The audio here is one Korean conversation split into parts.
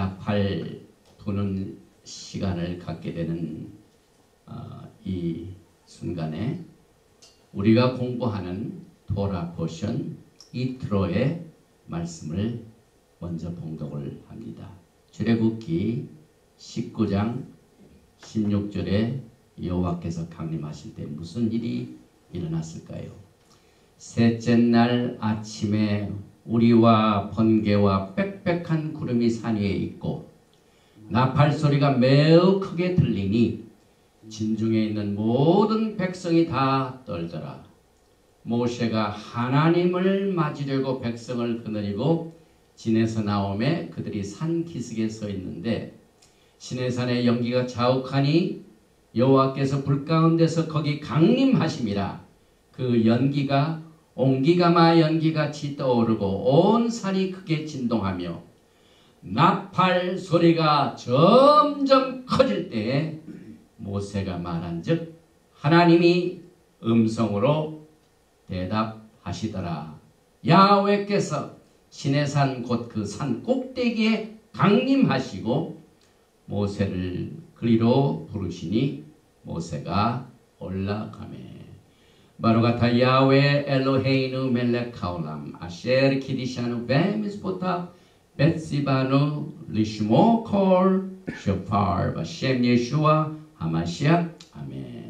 나팔 부는 시간을 갖게 되는 이 순간에 우리가 공부하는 토라 포션 이트로의 말씀을 먼저 봉독을 합니다. 출애굽기 19장 16절에 여호와께서 강림하실 때 무슨 일이 일어났을까요? 셋째 날 아침에 우리와 번개와 빽빽한 구름이 산 위에 있고 나팔 소리가 매우 크게 들리니 진중에 있는 모든 백성이 다 떨더라. 모세가 하나님을 맞이되고 백성을 거느리고 진에서 나오매 그들이 산 기슭에 서 있는데 시내산의 연기가 자욱하니 여호와께서 불 가운데서 거기 강림하심이라. 그 연기가 옹기가마 연기같이 떠오르고 온 산이 크게 진동하며 나팔 소리가 점점 커질 때에 모세가 말한즉 하나님이 음성으로 대답하시더라. 야훼께서 시내산 곧 그 산 꼭대기에 강림하시고 모세를 그리로 부르시니 모세가 올라가매 바로가타 야훼 엘로헤이누 멜렉 하올람 아셰르 키디샤누 베미스포타 베시바누 리시모 콜 쇼파르 바셴 예슈아 하마시아 아멘.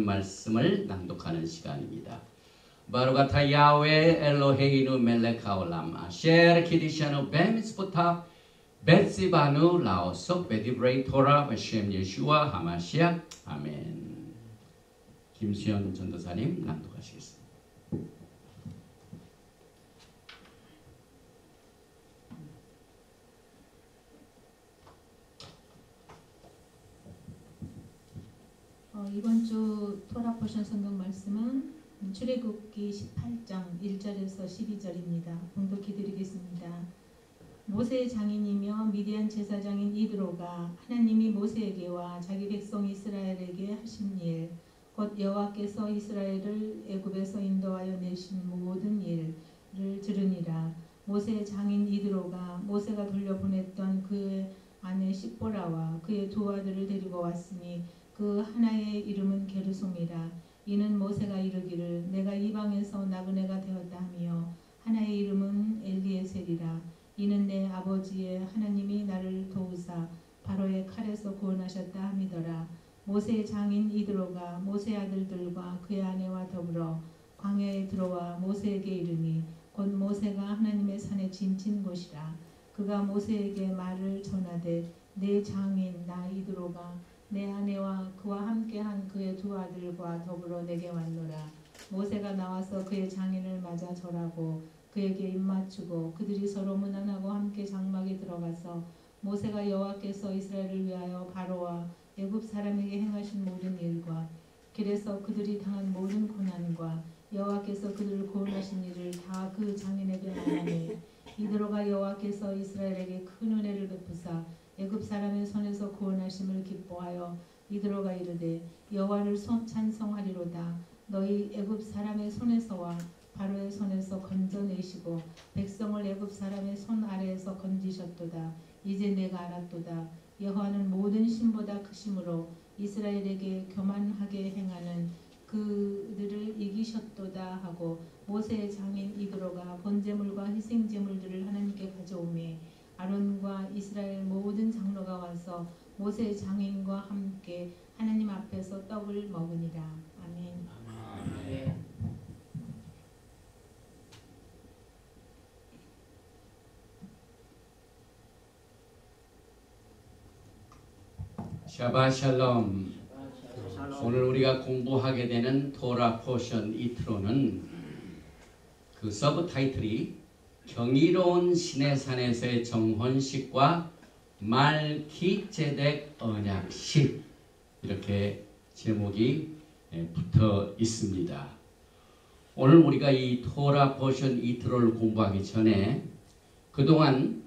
말씀을 낭독하는 시간입니다. 바로가타 야훼 엘로헤이누 멜렉 하올람 아셰르 키디샤누 베미스포타 베시바누 라오속 베디브레이 토라 바셴 예슈아 하마시아 아멘. 김수현 전도사님 낭독하시겠습니다. 이번 주 토라 포션 성경 말씀은 출애굽기 18장 1절에서 12절입니다. 봉독해 드리겠습니다. 모세의 장인이며 미디안 제사장인 이드로가 하나님이 모세에게와 자기 백성 이스라엘에게 하신 일, 곧 여호와께서 이스라엘을 애굽에서 인도하여 내신 모든 일을 들으니라. 모세의 장인 이드로가 모세가 돌려보냈던 그의 아내 십보라와 그의 두 아들을 데리고 왔으니 그 하나의 이름은 게르솜이라. 이는 모세가 이르기를 내가 이방에서 나그네가 되었다 하며 하나의 이름은 엘리에셀이라. 이는 내 아버지의 하나님이 나를 도우사 바로의 칼에서 구원하셨다 함이더라. 모세의 장인 이드로가 모세 아들들과 그의 아내와 더불어 광야에 들어와 모세에게 이르니 곧 모세가 하나님의 산에 진친 곳이라. 그가 모세에게 말을 전하되 내 장인 나 이드로가 내 아내와 그와 함께한 그의 두 아들과 더불어 내게 왔노라. 모세가 나와서 그의 장인을 맞아 절하고 그에게 입맞추고 그들이 서로 문안하고 함께 장막에 들어가서 모세가 여호와께서 이스라엘을 위하여 바로와 애굽 사람에게 행하신 모든 일과 길에서 그들이 당한 모든 고난과 여호와께서 그들을 구원하신 일을 다 그 장인에게 말하니 이드로가 여호와께서 이스라엘에게 큰 은혜를 베푸사 애굽 사람의 손에서 구원하심을 기뻐하여 이드로가 이르되 여호와를 찬송하리로다. 너희 애굽 사람의 손에서와 바로의 손에서 건져내시고 백성을 애굽 사람의 손 아래에서 건지셨도다. 이제 내가 알았도다. 여호와는 모든 신보다 크심으로 이스라엘에게 교만하게 행하는 그들을 이기셨도다 하고 모세의 장인 이드로가 번제물과 희생제물들을 하나님께 가져오매 아론과 이스라엘 모든 장로가 와서 모세의 장인과 함께 하나님 앞에서 떡을 먹으니라. 아멘. 아멘. 샤바샬롬. 오늘 우리가 공부하게 되는 토라 포션 이트로는 그 서브 타이틀이 경이로운 시내산에서의 정혼식과 말키제덱 언약식 이렇게 제목이 붙어 있습니다. 오늘 우리가 이 토라 포션 이트로를 공부하기 전에 그동안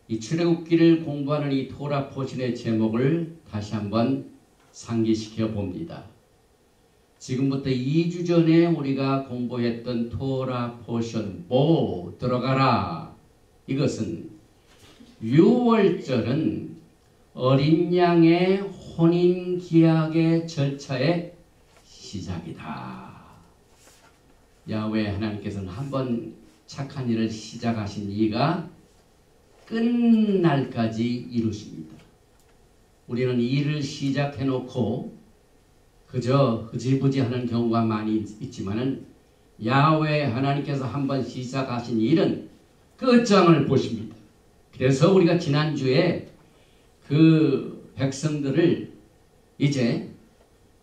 이 출애굽기를 공부하는 이 토라 포션의 제목을 다시 한번 상기시켜 봅니다. 지금부터 2주 전에 우리가 공부했던 토라 포션 뭐 들어가라. 이것은 6월절은 어린 양의 혼인 기약의 절차의 시작이다. 야훼 하나님께서는 한번 착한 일을 시작하신 이가 끝날까지 이루십니다. 우리는 일을 시작해 놓고 그저 흐지부지 하는 경우가 많이 있지만은 야훼 하나님께서 한번 시작하신 일은 끝장을 보십니다. 그래서 우리가 지난주에 그 백성들을 이제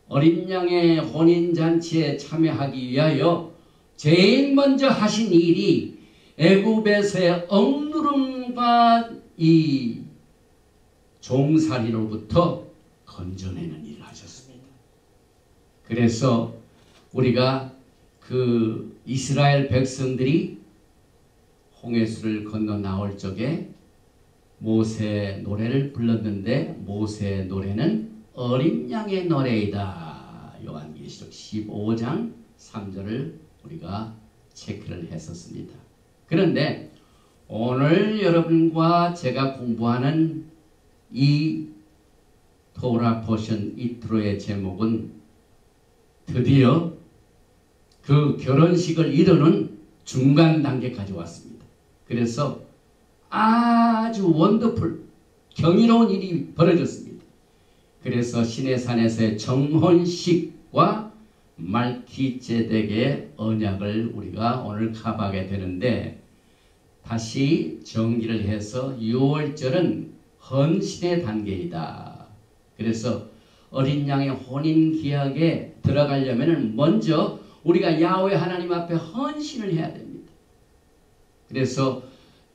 어린 양의 혼인잔치에 참여하기 위하여 제일 먼저 하신 일이 애굽에서의 억누름과 이 종살이로부터 건져내는 일을 하셨습니다. 그래서 우리가 그 이스라엘 백성들이 홍해수를 건너 나올 적에 모세 노래를 불렀는데 모세 노래는 어린 양의 노래이다. 요한계시록 15장 3절을 우리가 체크를 했었습니다. 그런데 오늘 여러분과 제가 공부하는 이 토라 포션 이트로의 제목은 드디어 그 결혼식을 이루는 중간 단계까지 왔습니다. 그래서 아주 원더풀 경이로운 일이 벌어졌습니다. 그래서 시내산에서의 정혼식과 말키제덱의 언약을 우리가 오늘 커버하게 되는데 다시 정리를 해서 6월절은 헌신의 단계이다. 그래서 어린 양의 혼인 기약에 들어가려면 먼저 우리가 야훼 하나님 앞에 헌신을 해야 됩니다. 그래서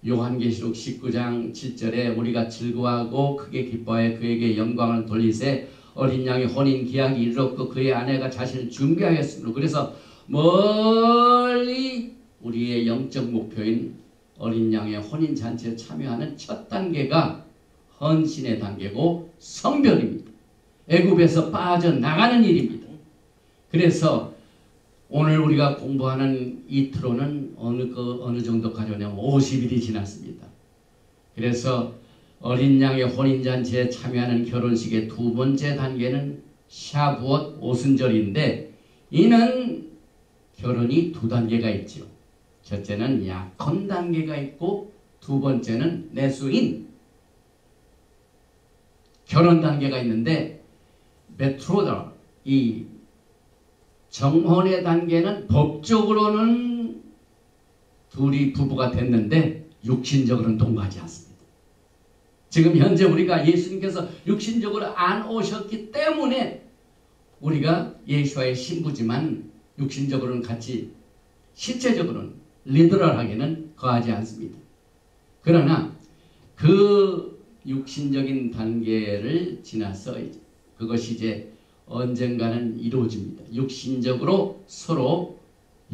요한계시록 19장 7절에 우리가 즐거워하고 크게 기뻐하여 그에게 영광을 돌리세 어린 양의 혼인 기약이 이르렀고 그의 아내가 자신을 준비하였으므로 그래서 멀리 우리의 영적 목표인 어린 양의 혼인 잔치에 참여하는 첫 단계가 헌신의 단계고 성별입니다. 애굽에서 빠져나가는 일입니다. 그래서 오늘 우리가 공부하는 이트로는 어느 정도까지 오냐면 50일이 지났습니다. 그래서 어린 양의 혼인잔치에 참여하는 결혼식의 두 번째 단계는 샤부엇 오순절인데 이는 결혼이 두 단계가 있죠. 첫째는 약혼 단계가 있고 두 번째는 내수인 결혼 단계가 있는데 베트로다 이 정혼의 단계는 법적으로는 둘이 부부가 됐는데 육신적으로는 동거하지 않습니다. 지금 현재 우리가 예수님께서 육신적으로 안 오셨기 때문에 우리가 예수와의 신부지만 육신적으로는 같이 실제적으로는 리더럴하게는 거하지 않습니다. 그러나 그 육신적인 단계를 지나서 그것이 이제 언젠가는 이루어집니다. 육신적으로 서로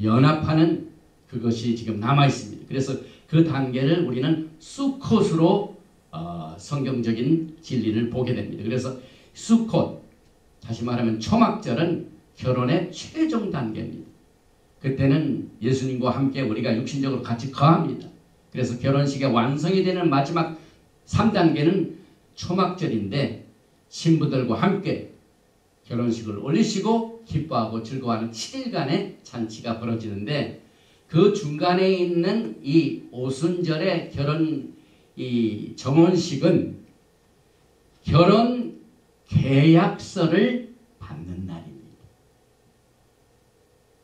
연합하는 그것이 지금 남아 있습니다. 그래서 그 단계를 우리는 수콧으로 성경적인 진리를 보게 됩니다. 그래서 수콧, 다시 말하면 초막절은 결혼의 최종 단계입니다. 그때는 예수님과 함께 우리가 육신적으로 같이 거합니다. 그래서 결혼식의 완성이 되는 마지막 3단계는 초막절인데 신부들과 함께 결혼식을 올리시고 기뻐하고 즐거워하는 7일간의 잔치가 벌어지는데 그 중간에 있는 이 오순절의 결혼 이 정혼식은 결혼 계약서를 받는 날입니다.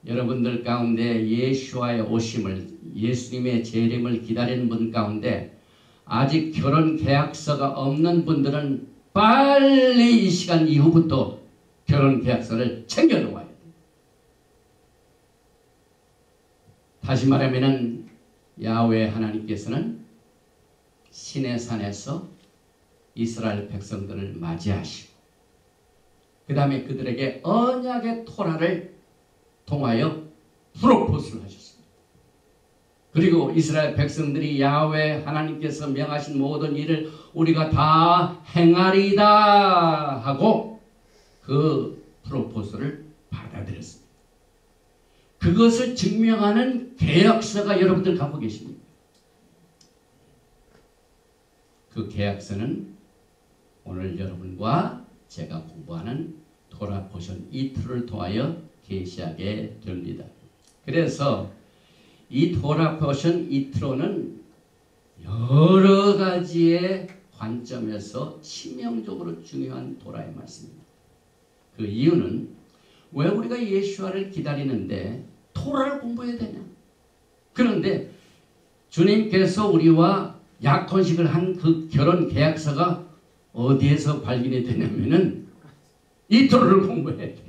여러분들 가운데 예수와의 오심을 예수님의 재림을 기다리는 분 가운데 아직 결혼 계약서가 없는 분들은 빨리 이 시간 이후부터 결혼 계약서를 챙겨 놓아야 돼요. 다시 말하면은 야훼 하나님께서는 시내산에서 이스라엘 백성들을 맞이하시고 그 다음에 그들에게 언약의 토라를 통하여 프로포즈를 하셨습니다. 그리고 이스라엘 백성들이 야훼 하나님께서 명하신 모든 일을 우리가 다 행하리다 하고 그 프로포즈를 받아들였습니다. 그것을 증명하는 계약서가 여러분들 갖고 계십니다. 그 계약서는 오늘 여러분과 제가 공부하는 토라 포션 이틀을 통하여 계시하게 됩니다. 그래서 이 토라 포션 이트로는 여러 가지의 관점에서 치명적으로 중요한 토라의 말씀입니다. 그 이유는 왜 우리가 예수와를 기다리는데 토라를 공부해야 되냐? 그런데 주님께서 우리와 약혼식을 한 그 결혼 계약서가 어디에서 발견이 되냐면은 이 토라를 공부해야 돼요.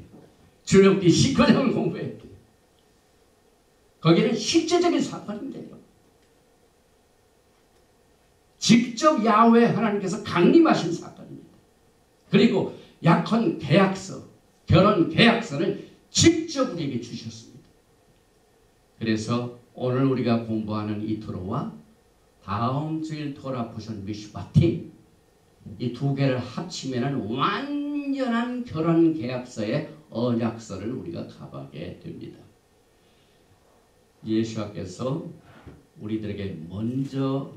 출애굽기 19장을 공부해야 돼요. 거기는 실제적인 사건인데요. 직접 야훼 하나님께서 강림하신 사건입니다. 그리고 약혼 계약서, 결혼 계약서를 직접 우리에게 주셨습니다. 그래서 오늘 우리가 공부하는 이 토라와 다음 주일 토라 포션 미슈바팀 이 두 개를 합치면 완전한 결혼 계약서의 언약서를 우리가 가하게 됩니다. 예수께서 우리들에게 먼저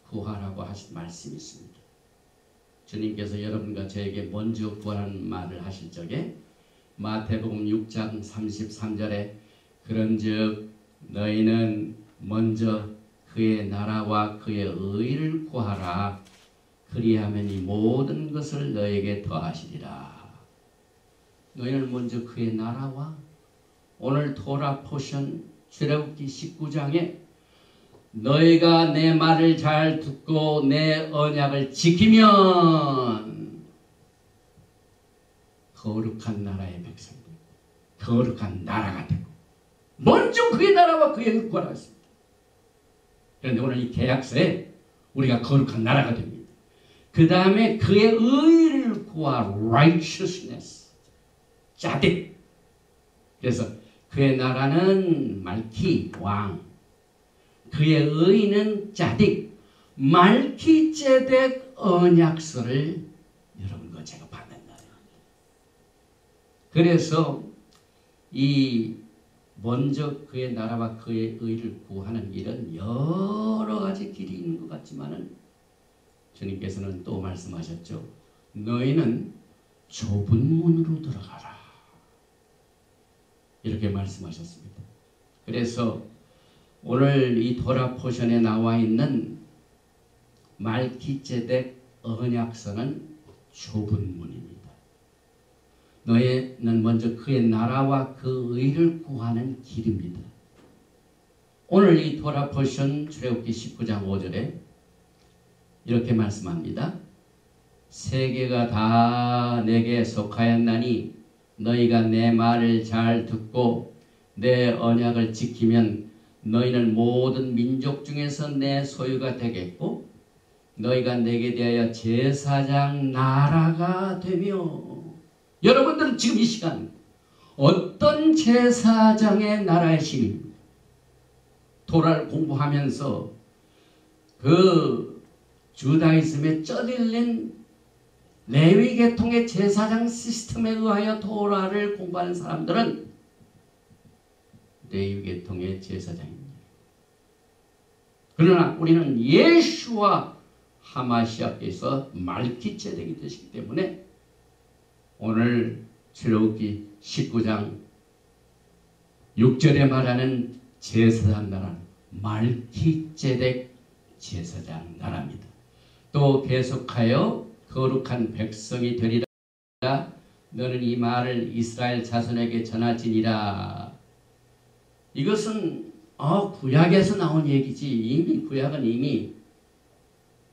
구하라고 하신 말씀이 있습니다. 주님께서 여러분과 저에게 먼저 구하라는 말을 하실 적에 마태복음 6장 33절에 그런즉 너희는 먼저 그의 나라와 그의 의를 구하라. 그리하면 이 모든 것을 너에게 더하시리라. 너희는 먼저 그의 나라와 오늘 토라 포션 출애굽기 19장에 너희가 내 말을 잘 듣고 내 언약을 지키면 거룩한 나라의 백성들, 거룩한 나라가 되고 먼저 그의 나라와 그의 의를 구하라 했습니다. 그런데 오늘 이 계약서에 우리가 거룩한 나라가 됩니다. 그 다음에 그의 의를 구하 righteousness, 자딕. 그래서 그의 나라는 말키, 왕. 그의 의는 자딕, 말키제덱 언약서를 여러분과 제가 받는 날입니다. 그래서 이 먼저 그의 나라와 그의 의를 구하는 길은 여러 가지 길이 있는 것 같지만은 주님께서는 또 말씀하셨죠. 너희는 좁은 문으로 들어가라. 이렇게 말씀하셨습니다. 그래서 오늘 이 토라 포션에 나와 있는 말키제덱 언약서는 좁은 문입니다. 너희는 먼저 그의 나라와 그 의를 구하는 길입니다. 오늘 이 토라 포션 출애굽기 19장 5절에 이렇게 말씀합니다. 세계가 다 내게 속하였나니 너희가 내 말을 잘 듣고 내 언약을 지키면 너희는 모든 민족 중에서 내 소유가 되겠고 너희가 내게 대하여 제사장 나라가 되며. 여러분들은 지금 이 시간 어떤 제사장의 나라의 시민입니다. 토라를 공부하면서 그 주다이즘에 쩌들린 레위 계통의 제사장 시스템에 의하여 토라를 공부하는 사람들은 레위 계통의 제사장입니다. 그러나 우리는 예수와 하마시아께서 말기체덱이 되시기 때문에 오늘 출애굽기 19장 6절에 말하는 제사장 나라는 말기체덱 제사장 나라입니다. 또 계속하여 거룩한 백성이 되리라. 너는 이 말을 이스라엘 자손에게 전하지니라. 이것은 구약에서 나온 얘기지. 이미 구약은 이미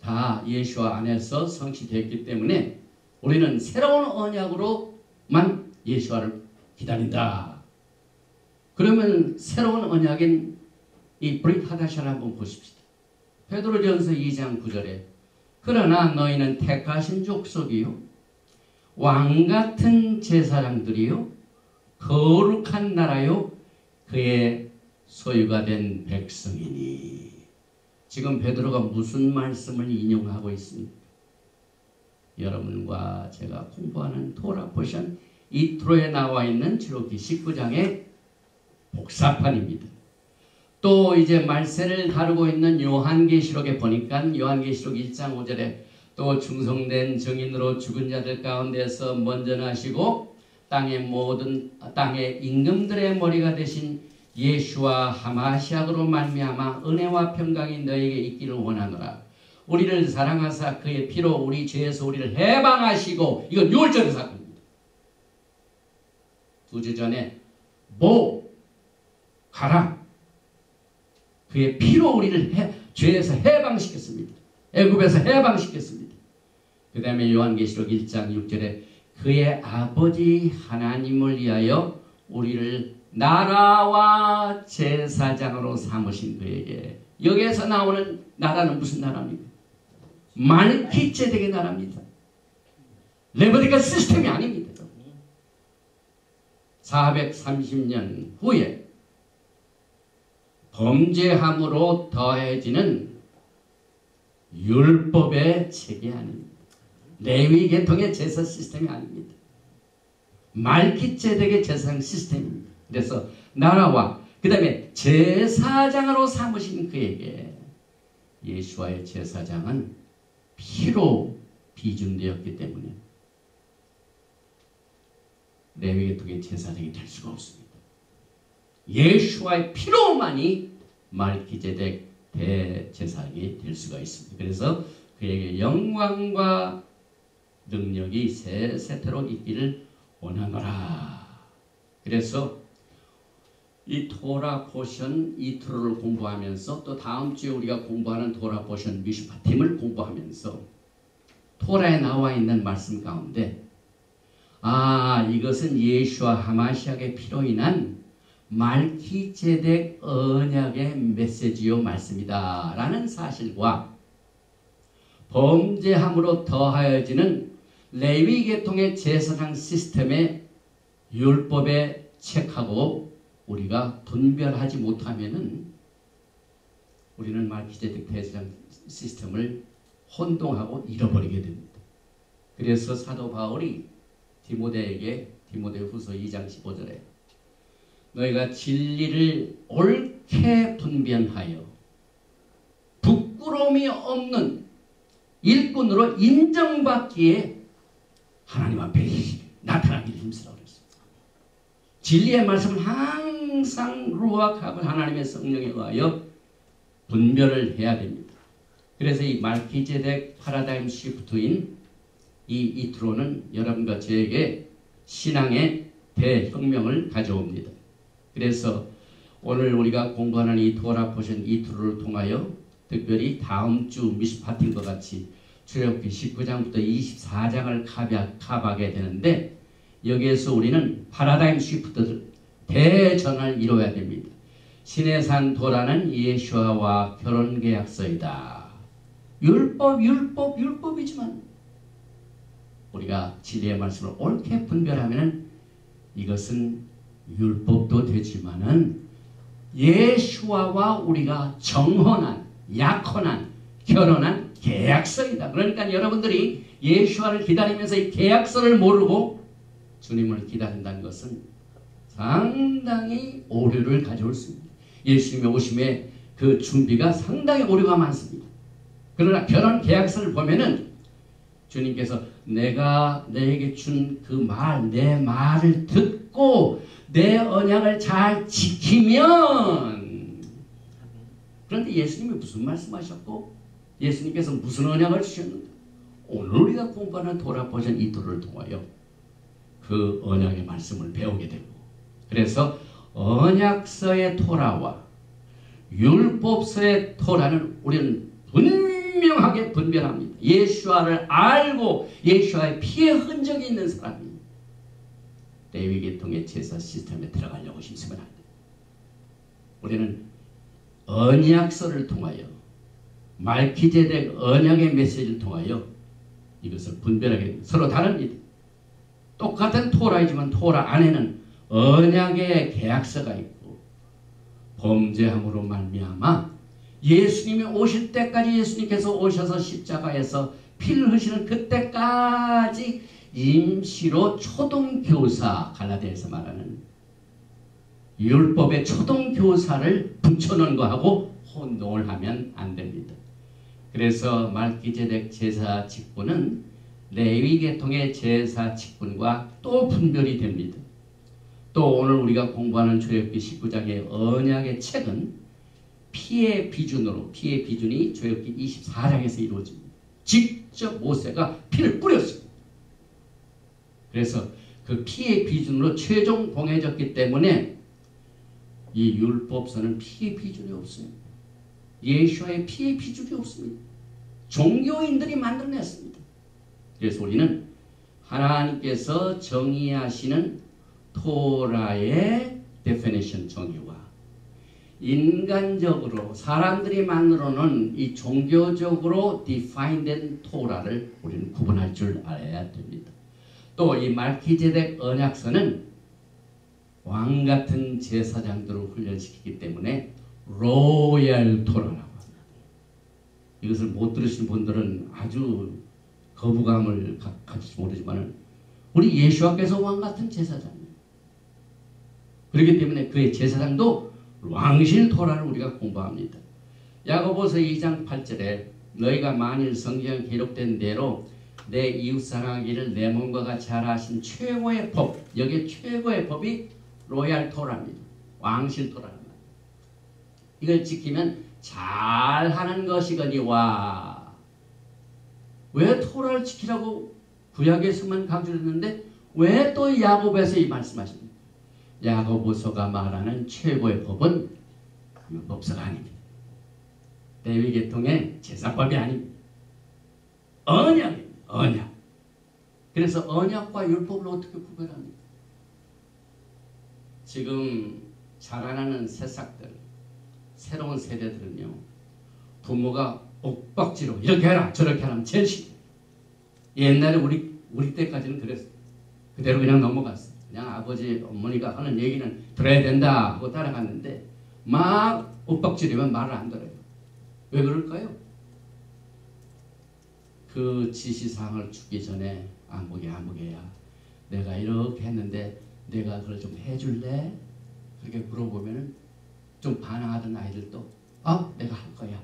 다 예수와 안에서 성취되었기 때문에 우리는 새로운 언약으로만 예수와를 기다린다. 그러면 새로운 언약인 이 브릿 하다샤를 한번 보십시다. 베드로전서 2장 9절에 그러나 너희는 택하신 족속이요 왕같은 제사장들이요 거룩한 나라요 그의 소유가 된 백성이니. 지금 베드로가 무슨 말씀을 인용하고 있습니까? 여러분과 제가 공부하는 토라 포션 이트로에 나와 있는 출애굽기 19장의 복사판입니다. 또 이제 말세를 다루고 있는 요한계시록에 보니까 요한계시록 1장 5절에 또 충성된 증인으로 죽은 자들 가운데서 먼저 나시고 땅의 임금들의 머리가 되신 예수와 하마시아로 말미암아 은혜와 평강이 너에게 있기를 원하노라. 우리를 사랑하사 그의 피로 우리 죄에서 우리를 해방하시고. 이건 6월절의 사건입니다. 2주 전에 가라. 그의 피로 우리를 죄에서 해방시켰습니다. 애굽에서 해방시켰습니다. 그 다음에 요한계시록 1장 6절에 그의 아버지 하나님을 위하여 우리를 나라와 제사장으로 삼으신 그에게. 여기에서 나오는 나라는 무슨 나라입니까? 말기체덱의 나라입니다. 레버티컬 시스템이 아닙니다. 430년 후에 범죄함으로 더해지는 율법의 체계 아닙니다. 레위 계통의 제사 시스템이 아닙니다. 말기체덱의 제사장 시스템입니다. 그래서 나라와 그 다음에 제사장으로 삼으신 그에게. 예수와의 제사장은 피로 비준되었기 때문에 레위 계통의 제사장이 될 수가 없습니다. 예수와의 피로만이 말기체덱 대제사장이 될 수가 있습니다. 그래서 그에게 영광과 능력이 세세토록 있기를 원하노라. 그래서 이 토라 포션 이트로를 공부하면서 또 다음 주에 우리가 공부하는 토라 포션 미슈파팀을 공부하면서 토라에 나와 있는 말씀 가운데 이것은 예수와 하마시아의 피로 인한 말기체덱 언약의 메시지요 말씀이다 라는 사실과 범죄함으로 더하여지는 레위 계통의 제사장 시스템의 율법에 책하고 우리가 분별하지 못하면은 우리는 말기체덱 대제사장 시스템을 혼동하고 잃어버리게 됩니다. 그래서 사도 바울이 디모데에게 디모데후서 2장 15절에 너희가 진리를 옳게 분별하여 부끄러움이 없는 일꾼으로 인정받기에 하나님 앞에 나타나기를 힘쓰라고 그랬어요. 진리의 말씀은 항상 루아하고 하나님의 성령에 의하여 분별을 해야 됩니다. 그래서 이 말기체덱 파라다임 시프트인 이 이트로는 여러분과 저에게 신앙의 대혁명을 가져옵니다. 그래서 오늘 우리가 공부하는 이 토라 포션 이트로를 통하여 특별히 다음 주 미슈파팀과 같이 출애굽기 19장부터 24장을 카바하게 되는데 여기에서 우리는 파라다임 시프트 대전을 이루어야 됩니다. 시내산 도라는 예수와와 결혼계약서이다. 율법이지만 우리가 진리의 말씀을 옳게 분별하면 이것은 율법도 되지만은 예수와와 우리가 정혼한, 약혼한, 결혼한 계약서이다. 그러니까 여러분들이 예수와를 기다리면서 이 계약서를 모르고 주님을 기다린다는 것은 상당히 오류를 가져올 수 있습니다. 예수님의 오심에 그 준비가 상당히 오류가 많습니다. 그러나 결혼 계약서를 보면은 주님께서 내가 너에게 준 그 말, 내 말을 듣고 내 언약을 잘 지키면, 그런데 예수님이 무슨 말씀하셨고 예수님께서 무슨 언약을 주셨는데 오늘 우리가 공부하는 토라 버전 이 토를 통하여 그 언약의 말씀을 배우게 되고, 그래서 언약서의 토라와 율법서의 토라는 우리는 분명하게 분별합니다. 예수와를 알고 예수와의 피의 흔적이 있는 사람이 레위 계통의 제사 시스템에 들어가려고 힘쓰면 안 돼요. 우리는 언약서를 통하여 말기제덱 언약의 메시지를 통하여 이것을 분별하게, 서로 다릅니다. 똑같은 토라이지만 토라 안에는 언약의 계약서가 있고 범죄함으로 말미암아 예수님이 오실 때까지, 예수님께서 오셔서 십자가에서 피를 흘리시는 그때까지 임시로 초동교사, 갈라디아에서 말하는 율법의 초동교사를 붙여놓은 거하고 혼동을 하면 안 됩니다. 그래서 말기제덱 제사 직분은 레위 계통의 제사 직분과 또 분별이 됩니다. 또 오늘 우리가 공부하는 출애굽기 19장의 언약의 책은 피의 비준으로, 피의 비준이 출애굽기 24장에서 이루어집니다. 직접 모세가 피를 뿌렸습니다. 그래서 그 피의 비준으로 최종 봉해졌기 때문에 이 율법서는 피의 비준이 없습니다. 예수와의 피의 비준이 없습니다. 종교인들이 만들어냈습니다. 그래서 우리는 하나님께서 정의하시는 토라의 definition, 정의와 인간적으로 사람들이 만들어 놓은 이 종교적으로 디파인된 토라를 우리는 구분할 줄 알아야 됩니다. 또 이 말기제덱 언약서는 왕 같은 제사장들을 훈련시키기 때문에 로얄 토라라고 합니다. 이것을 못 들으신 분들은 아주 거부감을 가질지 모르지만 우리 예수와께서 왕 같은 제사장이에요. 그렇기 때문에 그의 제사장도 왕실 토라를 우리가 공부합니다. 야고보서 2장 8절에 너희가 만일 성경에 기록된 대로 내 이웃 사랑하기를 내 몸과 같이 하라 하신 최고의 법, 여기에 최고의 법이 로얄 토라입니다. 왕실 토라입니다. 이걸 지키면 잘하는 것이거니와. 왜 토라를 지키라고 구약에서만 강조했는데 왜 또 야고보에서 이 말씀하십니까? 야고보서가 말하는 최고의 법은 율법서가 아닙니다. 레위 계통의 제사법이 아닙니다. 언약입니다. 언약. 그래서 언약과 율법을 어떻게 구별합니까? 지금 자라나는 새싹들, 새로운 세대들은요, 부모가 옥박지로 이렇게 해라 저렇게 하라면 제일 싫어요. 옛날에 우리 때까지는 그랬어요. 그대로 그냥 넘어갔어요. 그냥 아버지 어머니가 하는 얘기는 들어야 된다 하고 따라갔는데 막 옥박지르면 말을 안 들어요. 왜 그럴까요? 그 지시사항을 주기 전에 아무개야 내가 이렇게 했는데 내가 그걸 좀 해줄래? 그렇게 물어보면 좀 반항하던 아이들도 내가 할 거야.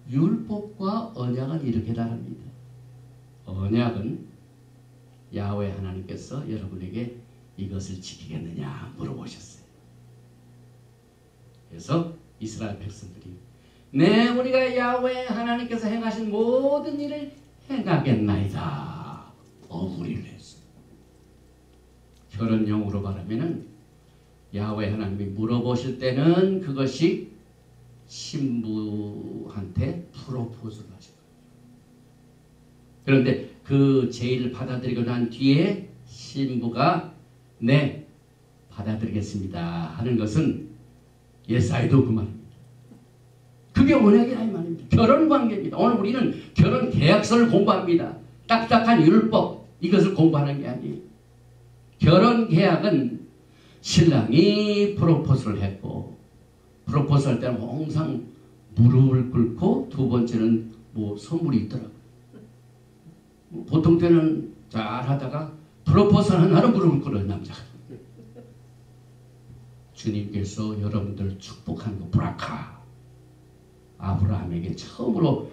율법과 언약은 이렇게 다릅니다. 언약은 야훼 하나님께서 여러분에게 이것을 지키겠느냐 물어보셨어요. 그래서 이스라엘 백성들이 우리가 야훼 하나님께서 행하신 모든 일을 행하겠나이다 어부리를 했어요. 결혼용으로 말하면은 야훼 하나님이 물어보실 때는 그것이 신부한테 프로포즈를 하신 거예요. 그런데 그 제의를 받아들이고 난 뒤에 신부가 받아들이겠습니다 하는 것은 예사야도 그 말입니다. 그게 언약이라 이 말입니다. 결혼 관계입니다. 오늘 우리는 결혼 계약서를 공부합니다. 딱딱한 율법 이것을 공부하는 게 아니에요. 결혼 계약은 신랑이 프로포즈를 했고 프로포즈 할 때는 항상 무릎을 꿇고 두 번째는 뭐 선물이 있더라고요. 보통 때는 잘 하다가 프로포즈 하는 날은 무릎을 꿇어요 남자가. 주님께서 여러분들 축복한 거 브라카. 아브라함에게 처음으로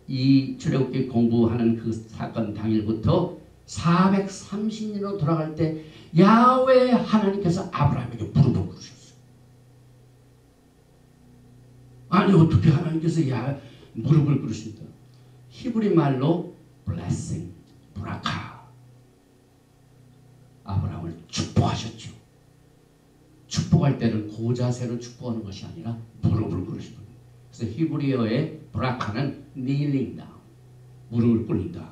이 출애굽기 공부하는 그 사건 당일부터 430년으로 돌아갈 때 야훼 하나님께서 아브라함에게 무릎을 꿇으셨어요. 아니 어떻게 하나님께서 무릎을 꿇으신다. 히브리 말로 blessing, 브라카. 아브라함을 축복하셨죠. 축복할 때는 고자세로 축복하는 것이 아니라 무릎을 꿇으신 겁니다. 그래서 히브리어의 브라카는 kneeling down, 무릎을 꿇는다.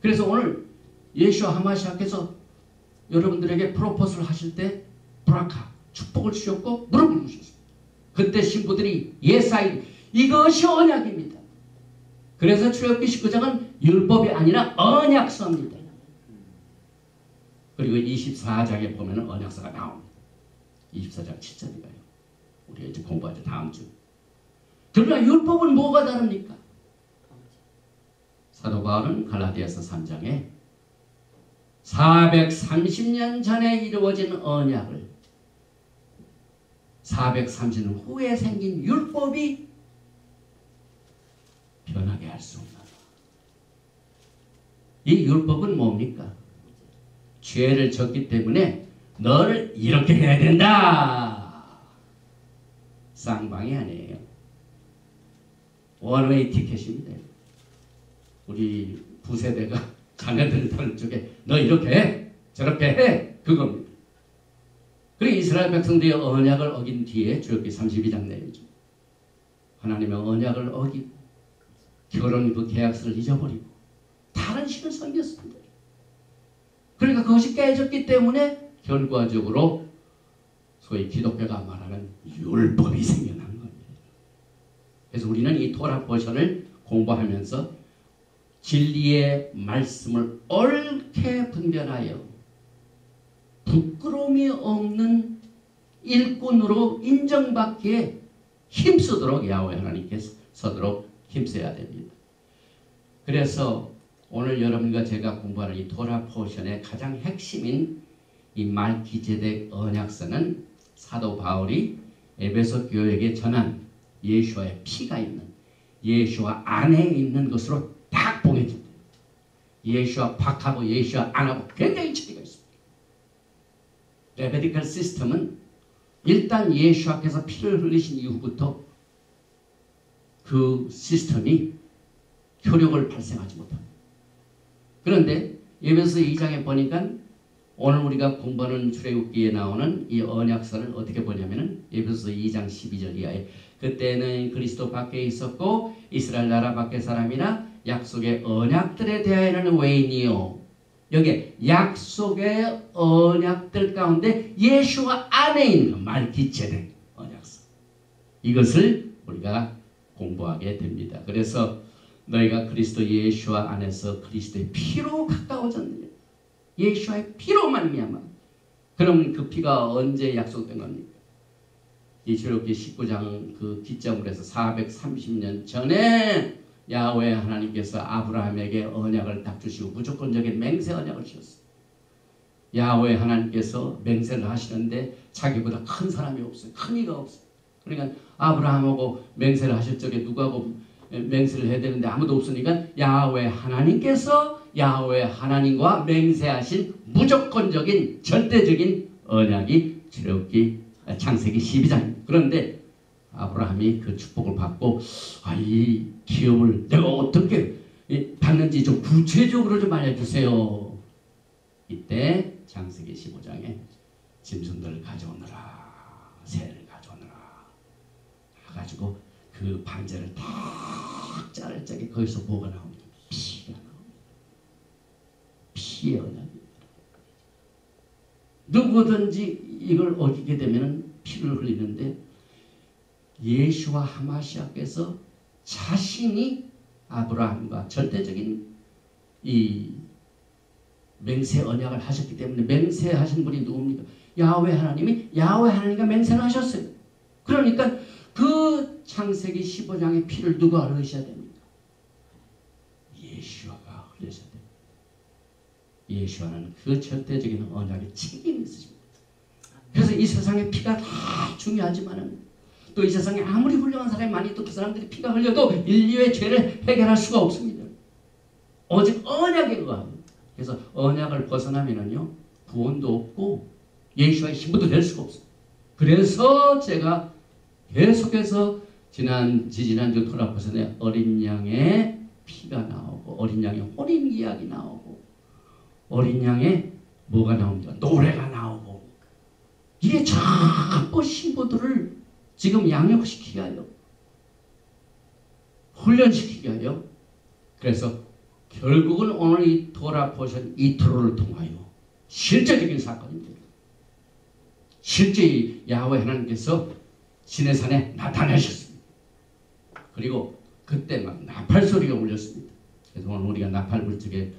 그래서 오늘 예수와 하마시아께서 여러분들에게 프로포즈를 하실 때 브라카, 축복을 주셨고 무릎을 꿇으셨습니다. 그때 신부들이 예사이, 이것이 언약입니다. 그래서 출애굽기 19장은 율법이 아니라 언약서입니다. 그리고 24장에 보면 언약서가 나옵니다. 24장 7절인가요? 우리가 이제 공부하죠. 다음 주. 그러나 율법은 뭐가 다릅니까? 사도 바울은 갈라디아서 3장에 430년 전에 이루어진 언약을 430년 후에 생긴 율법이 변하게 할 수 없다. 이 율법은 뭡니까? 죄를 졌기 때문에 너를 이렇게 해야 된다. 쌍방이 아니에요. 원웨이 티켓입니다. 우리 부세대가 자녀들 다른 쪽에 너 이렇게 해, 저렇게 해, 그겁니다. 그리고 이스라엘 백성들이 언약을 어긴 뒤에 출애굽기 32장 내용이죠. 하나님의 언약을 어기고 결혼 그 계약서를 잊어버리고 다른 신을 섬겼습니다. 그러니까 그것이 깨졌기 때문에 결과적으로 소위 기독교가 말하는 율법이 생겨난 겁니다. 그래서 우리는 이 토라 포션을 공부하면서 진리의 말씀을 옳게 분별하여 부끄러움이 없는 일꾼으로 인정받기에 힘쓰도록 야훼 하나님께서 서도록 힘써야 됩니다. 그래서 오늘 여러분과 제가 공부하는 이 토라 포션의 가장 핵심인 이 말기제덱 언약서는 사도 바울이 에베소 교회에게 전한 예수와의 피가 있는 예수와 안에 있는 것으로 딱 봉해집니다. 예수와 박하고 예수와 안하고 굉장히 차이가 있습니다. 레베디컬 시스템은 일단 예수께서 피를 흘리신 이후부터 그 시스템이 효력을 발생하지 못합니다. 그런데 에베소 2장에 보니까 오늘 우리가 공부하는 출애굽기에 나오는 이 언약서를 어떻게 보냐면은 에베소 2장 12절 이하에 그때는 그리스도 밖에 있었고 이스라엘 나라 밖의 사람이나 약속의 언약들에 대하여는 외인이요. 여기 약속의 언약들 가운데 예수가 안에 있는 말기제덱 언약서. 이것을 우리가 공부하게 됩니다. 그래서 너희가 그리스도 예수와 안에서 그리스도의 피로 가까워졌느냐. 예수와의 피로 말미암아. 그럼 그 피가 언제 약속된 겁니까? 이 출애굽기 19장 그 기점으로 해서 430년 전에 야훼 하나님께서 아브라함에게 언약을 딱 주시고 무조건적인 맹세 언약을 주셨어요. 야훼 하나님께서 맹세를 하시는데 자기보다 큰 사람이 없어요. 큰 이가 없어요. 그러니까 아브라함하고 맹세를 하실 적에 누구하고 맹세를 해야 되는데 아무도 없으니까 야훼 하나님께서 야훼 하나님과 맹세하신 무조건적인 절대적인 언약이 출애굽기 창세기 12장입니다. 그런데 아브라함이 그 축복을 받고 이 기업을 내가 어떻게 받는지 좀 구체적으로 좀 알려주세요. 이때 창세기 15장에 짐승들을 가져오느라 새를 가져오느라 가지고 그 반제를 탁 자를 적에 거기서 뭐가 나옵니까? 피가 나옵니다. 피의 언약입니다. 누구든지 이걸 어기게 되면 피를 흘리는데 예수와 하마시아께서 자신이 아브라함과 절대적인 이 맹세 언약을 하셨기 때문에 맹세하신 분이 누굽니까? 야훼 하나님이 야훼 하나님과 맹세를 하셨어요. 그러니까 그 창세기 15장의 피를 누가 흘리셔야 됩니까? 예수아가 흘리셔야 됩니다. 예수아는 그 절대적인 언약에 책임이 있으십니다. 그래서 이 세상의 피가 다 중요하지만은 또 이 세상에 아무리 훌륭한 사람이 많이 있도 그 사람들이 피가 흘려도 인류의 죄를 해결할 수가 없습니다. 오직 언약에 의하여. 그래서 언약을 벗어나면은요 구원도 없고 예수와의 힘도 될 수가 없어요. 그래서 제가 계속해서 지난주 토라포선에 어린 양의 피가 나오고 어린 양의 혼인 이야기 나오고 어린 양의 뭐가 나옵니까? 노래가 나오고 이게 자꾸 신부들을 지금 양육시키게 하여 훈련시키게 하여 그래서 결국은 오늘 이 토라포션 이트로를 통하여 실제적인 사건입니다. 실제 야훼 하나님께서 시내산에 나타나셨습니다. 그리고 그때 막 나팔 소리가 울렸습니다. 그래서 오늘 우리가 나팔 불 적에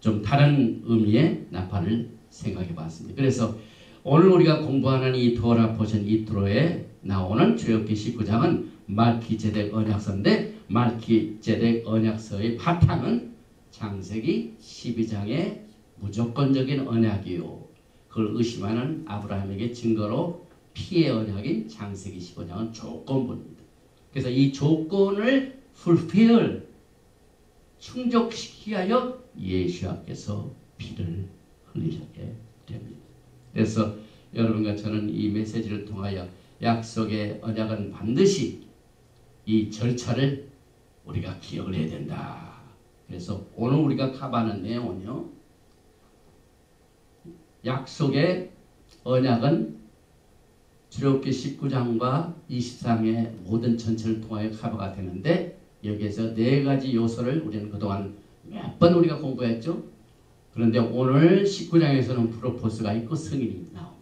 좀 다른 의미의 나팔을 생각해 봤습니다. 그래서 오늘 우리가 공부하는 이 토라포션 이트로에 나오는 출애굽기 19장은 말키제덱 언약서인데 말키제덱 언약서의 바탕은 창세기 12장의 무조건적인 언약이요. 그걸 의심하는 아브라함에게 증거로 피의 언약인 창세기 15장은 조건부입니다. 그래서 이 조건을 fulfill, 충족시키기 위하여 예수께서 피를 흘리셨게 됩니다. 그래서 여러분과 저는 이 메시지를 통하여 약속의 언약은 반드시 이 절차를 우리가 기억을 해야 된다. 그래서 오늘 우리가 커버하는 내용은요. 약속의 언약은 출애굽기 19장과 20장의 모든 전체를 통하여 커버가 되는데 여기에서 네 가지 요소를 우리는 그동안 몇 번 우리가 공부했죠. 그런데 오늘 19장에서는 프로포스가 있고 승인이 나옵니다.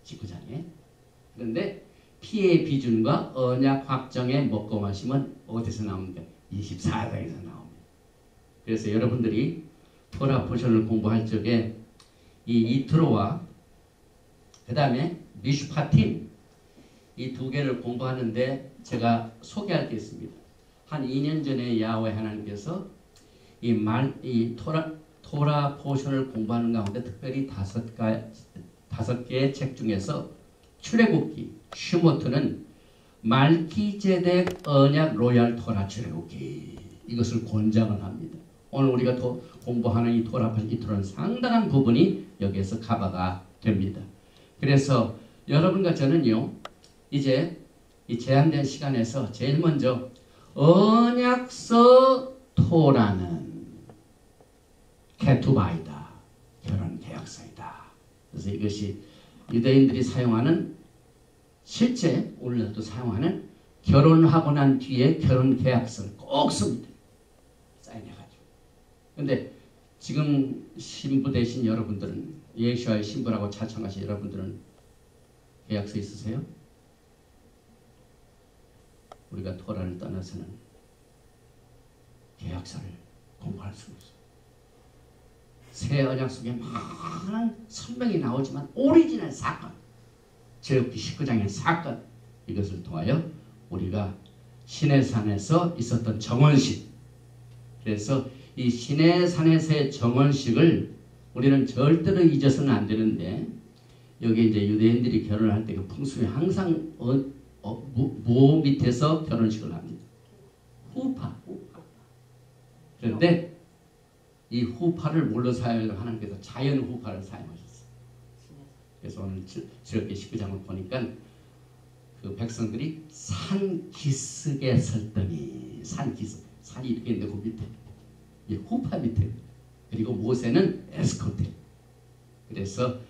19장에. 그런데 피의 비준과 언약 확정의 먹고 마심은 어디서 나옵니까? 24장에서 나옵니다. 그래서 여러분들이 토라포션을 공부할 적에 이 이트로와 그 다음에 미슈파팀 이 두 개를 공부하는데 제가 소개할 게 있습니다. 한 2년 전에 야훼 하나님께서 이 토라포션을 공부하는 가운데 특별히 다섯 개의 책 중에서 출애굽기 슈모트는 말키제덱 언약 로얄 토라 출애굽기 이것을 권장을 합니다. 오늘 우리가 또 공부하는 이 토라포션 이 토라는 상당한 부분이 여기에서 커버가 됩니다. 그래서 여러분과 저는요 이제 이 제한된 시간에서 제일 먼저 언약서 토라는 케투바이다 결혼 계약서이다. 그래서 이것이 유대인들이 사용하는 실제 오늘날도 사용하는 결혼하고 난 뒤에 결혼 계약서를 꼭 씁니다. 사인해가지고. 근데 지금 신부 되신 여러분들은 예수와의 신부라고 자청하신 여러분들은 계약서 있으세요? 우리가 토라를 떠나서는 계약서를 공부할 수 없어요. 새 언약 속에 많은 설명이 나오지만 오리지널 사건, 출애굽기 19장의 사건 이것을 통하여 우리가 시내산에서 있었던 정원식 그래서 이 시내산에서의 정원식을 우리는 절대로 잊어서는 안 되는데 여기 이제 유대인들이 결혼할 때 그 풍습이 항상 무 밑에서 결혼식을 합니다. 후파. 그런데 이 후파를 뭘로 사용하려고 하나님께서 자연 후파를 사용하셨어요. 그래서 오늘 출애굽기 19장을 보니까 그 백성들이 산 기슭에 설더니 산 기슭 산이 이렇게 있는데 그 밑에 이 후파 밑에 그리고 모세는 에스코테. 그래서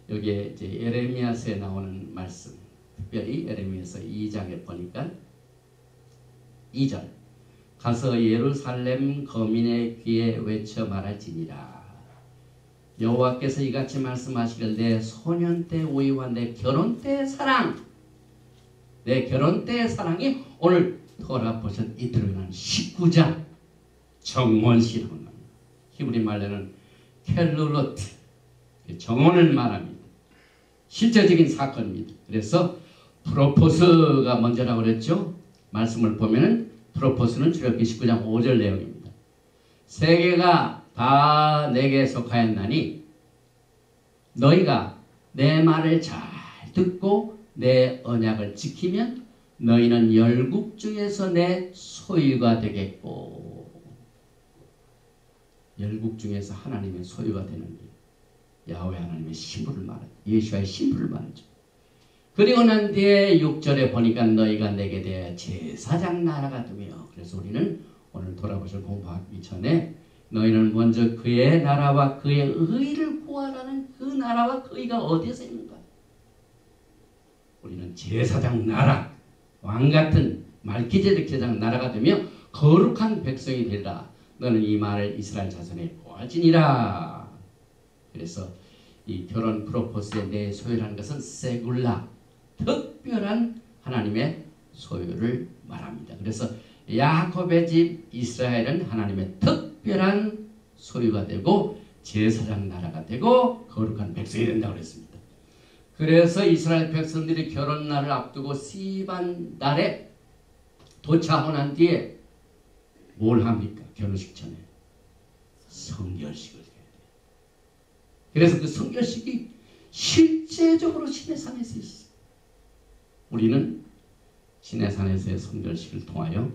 여기에 이제 예레미야서에 나오는 말씀 특별히 예레미야서 2장에 보니까 2절 가서 예루살렘 거민의 귀에 외쳐 말할지니라 여호와께서 이같이 말씀하시길 내 소년 때 우애와 내 결혼 때의 사랑, 내 결혼 때의 사랑이 오늘 토라 보셨 이 들어가는 19장 정원시라고 합니다. 히브리 말로는 켈룰로트, 정원을 말합니다. 실제적인 사건입니다. 그래서 프로포스가 먼저라고 그랬죠. 말씀을 보면은 프로포스는 출애굽기 19장 5절 내용입니다. 세계가 다 내게 속하였나니 너희가 내 말을 잘 듣고 내 언약을 지키면 너희는 열국 중에서 내 소유가 되겠고, 열국 중에서 하나님의 소유가 되는 게 야훼 하나님의 신부를 말하죠. 예수와의 신부를 말하죠. 그리고 난 뒤에 6절에 보니까 너희가 내게 대하여 제사장 나라가 되며, 그래서 우리는 오늘 돌아보실 공부하기 전에 너희는 먼저 그의 나라와 그의 의를 구하라는 그 나라와 그 의가 어디에서 있는가? 우리는 제사장 나라, 왕같은 말기제덱 제사장 나라가 되며 거룩한 백성이 되리라. 너는 이 말을 이스라엘 자손에 보아지니라. 그래서 이 결혼 프로포스의 내 소유라는 것은 세굴라, 특별한 하나님의 소유를 말합니다. 그래서 야곱의 집 이스라엘은 하나님의 특별한 소유가 되고 제사장 나라가 되고 거룩한 백성이 된다고 그랬습니다. 그래서 이스라엘 백성들이 결혼날을 앞두고 시반 날에 도착하고 난 뒤에 뭘 합니까? 결혼식 전에 성결식을 해야 돼요. 그래서 그 성결식이 실제적으로 시내산에서 있어요. 우리는 시내산에서의 성결식을 통하여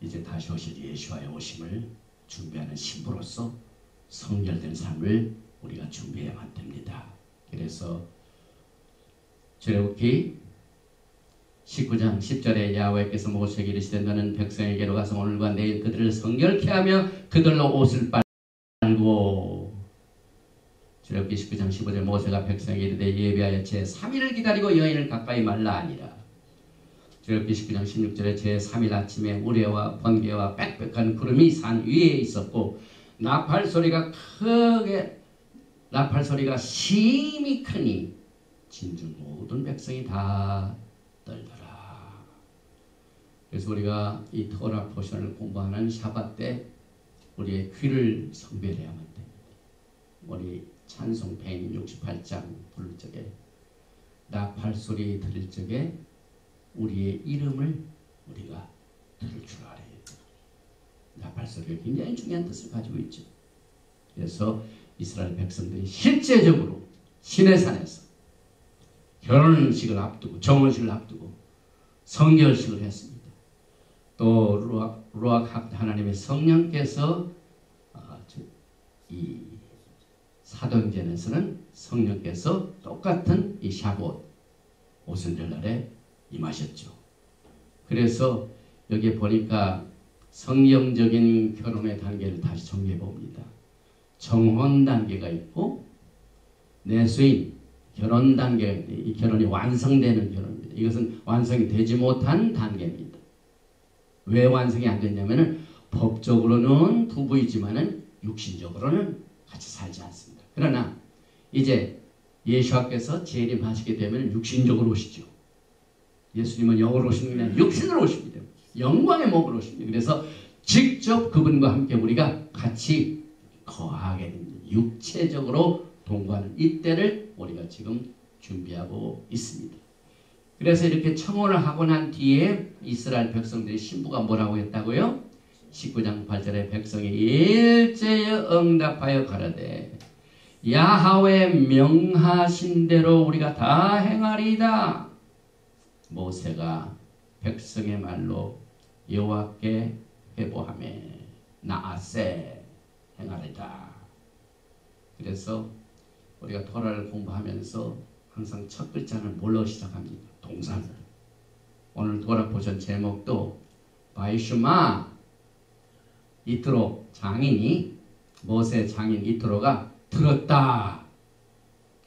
이제 다시 오실 예수와의 오심을 준비하는 신부로서 성결된 삶을 우리가 준비해야만 됩니다. 그래서 출애굽기 19장 10절에 야훼께서 모세에게 이르시되 너는 백성에게로 가서 오늘과 내일 그들을 성결케 하며 그들로 옷을 빨고, 출애굽기 19장 15절 모세가 백성에게 이르되 예비하여 제3일을 기다리고 여인을 가까이 말라 하니라. 출애굽기 19장 16절에 제3일 아침에 우레와 번개와 빽빽한 구름이 산 위에 있었고 나팔 소리가 심히 크니 진중 모든 백성이 다 떨더라. 그래서 우리가 이 토라 포션을 공부하는 샤밧 때 우리의 귀를 성별해야만 됩니다. 우리 찬송 168장 부를 적에 나팔 소리 들을 적에 우리의 이름을 우리가 들을 줄 알아야 돼요. 나팔 소리가 굉장히 중요한 뜻을 가지고 있죠. 그래서 이스라엘 백성들이 실제적으로 시내산에서 결혼식을 앞두고 정혼식을 앞두고 성결식을 했습니다. 또 루ach 하나님의 성령께서 이 사도행전에서는 성령께서 똑같은 이 샤봇 오순절날에 임하셨죠. 그래서 여기 보니까 성경적인 결혼의 단계를 다시 정리해 봅니다. 정혼 단계가 있고 내수인 결혼 단계가 있는데 이 결혼이 완성되는 결혼입니다. 이것은 완성이 되지 못한 단계입니다. 왜 완성이 안 됐냐면은 법적으로는 부부이지만은 육신적으로는 같이 살지 않습니다. 그러나 이제 예수께서 재림하시게 되면 육신적으로 오시죠. 예수님은 영으로 오시는 게 아니라 육신으로 오십니다. 영광의 몸으로 오십니다. 그래서 직접 그분과 함께 우리가 같이 거하게 됩니다. 육체적으로 동거하는 이때를 우리가 지금 준비하고 있습니다. 그래서 이렇게 청혼을 하고 난 뒤에 이스라엘 백성들이 신부가 뭐라고 했다고요? 19장 8절에 백성이 일제에 응답하여 가라되 야훼 명하신 대로 우리가 다 행하리이다. 모세가 백성의 말로 여호와께 회보하며 나아세 행하리다. 그래서 우리가 토라를 공부하면서 항상 첫 글자는 뭘로 시작합니다? 동사를. 오늘 토라 보전 제목도 바이슈마 이트로 장인이 모세 장인 이트로가 들었다.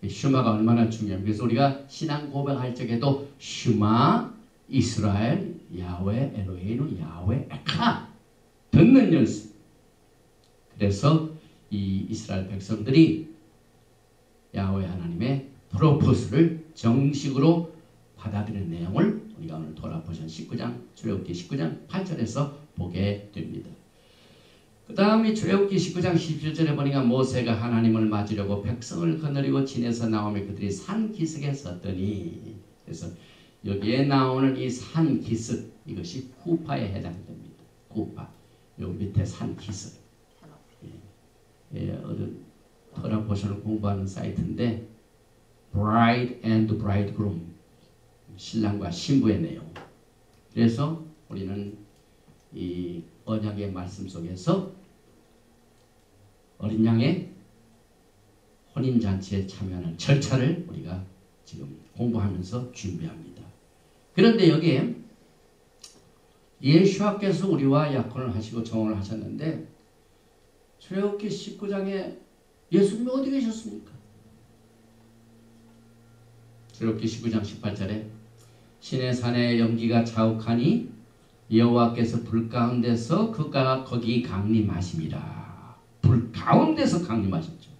슈마가 얼마나 중요해요. 그래서 우리가 신앙 고백할 적에도 슈마 이스라엘 야훼 엘로헤inu 야훼 에카 듣는 연습. 그래서 이 이스라엘 백성들이 야훼 하나님의 프로포스를 정식으로 받아들이는 내용을 우리가 오늘 토라포션 19장, 출애굽기 19장 8절에서 보게 됩니다. 그 다음에 출애굽기 19장 17절에 보니까 모세가 하나님을 맞으려고 백성을 거느리고 진에서 나오며 그들이 산 기슭에 섰더니, 그래서 여기에 나오는 이 산 기슭, 이것이 후파에 해당됩니다. 후파. 여기 밑에 산 기슭. 어느 토라포션을 공부하는 사이트인데 Bride and Bridegroom, 신랑과 신부의 내용. 그래서 우리는 이 언약의 말씀 속에서 어린 양의 혼인잔치에 참여하는 절차를 우리가 지금 공부하면서 준비합니다. 그런데 여기에 예수께서 우리와 약혼을 하시고 정혼을 하셨는데 출애굽기 19장에 예수님이 어디 계셨습니까? 출애굽기 19장 18절에 신의 산에 연기가 자욱하니 여호와께서 불 가운데서 그가 거기 강림하심이라. 불 가운데서 강림하셨죠.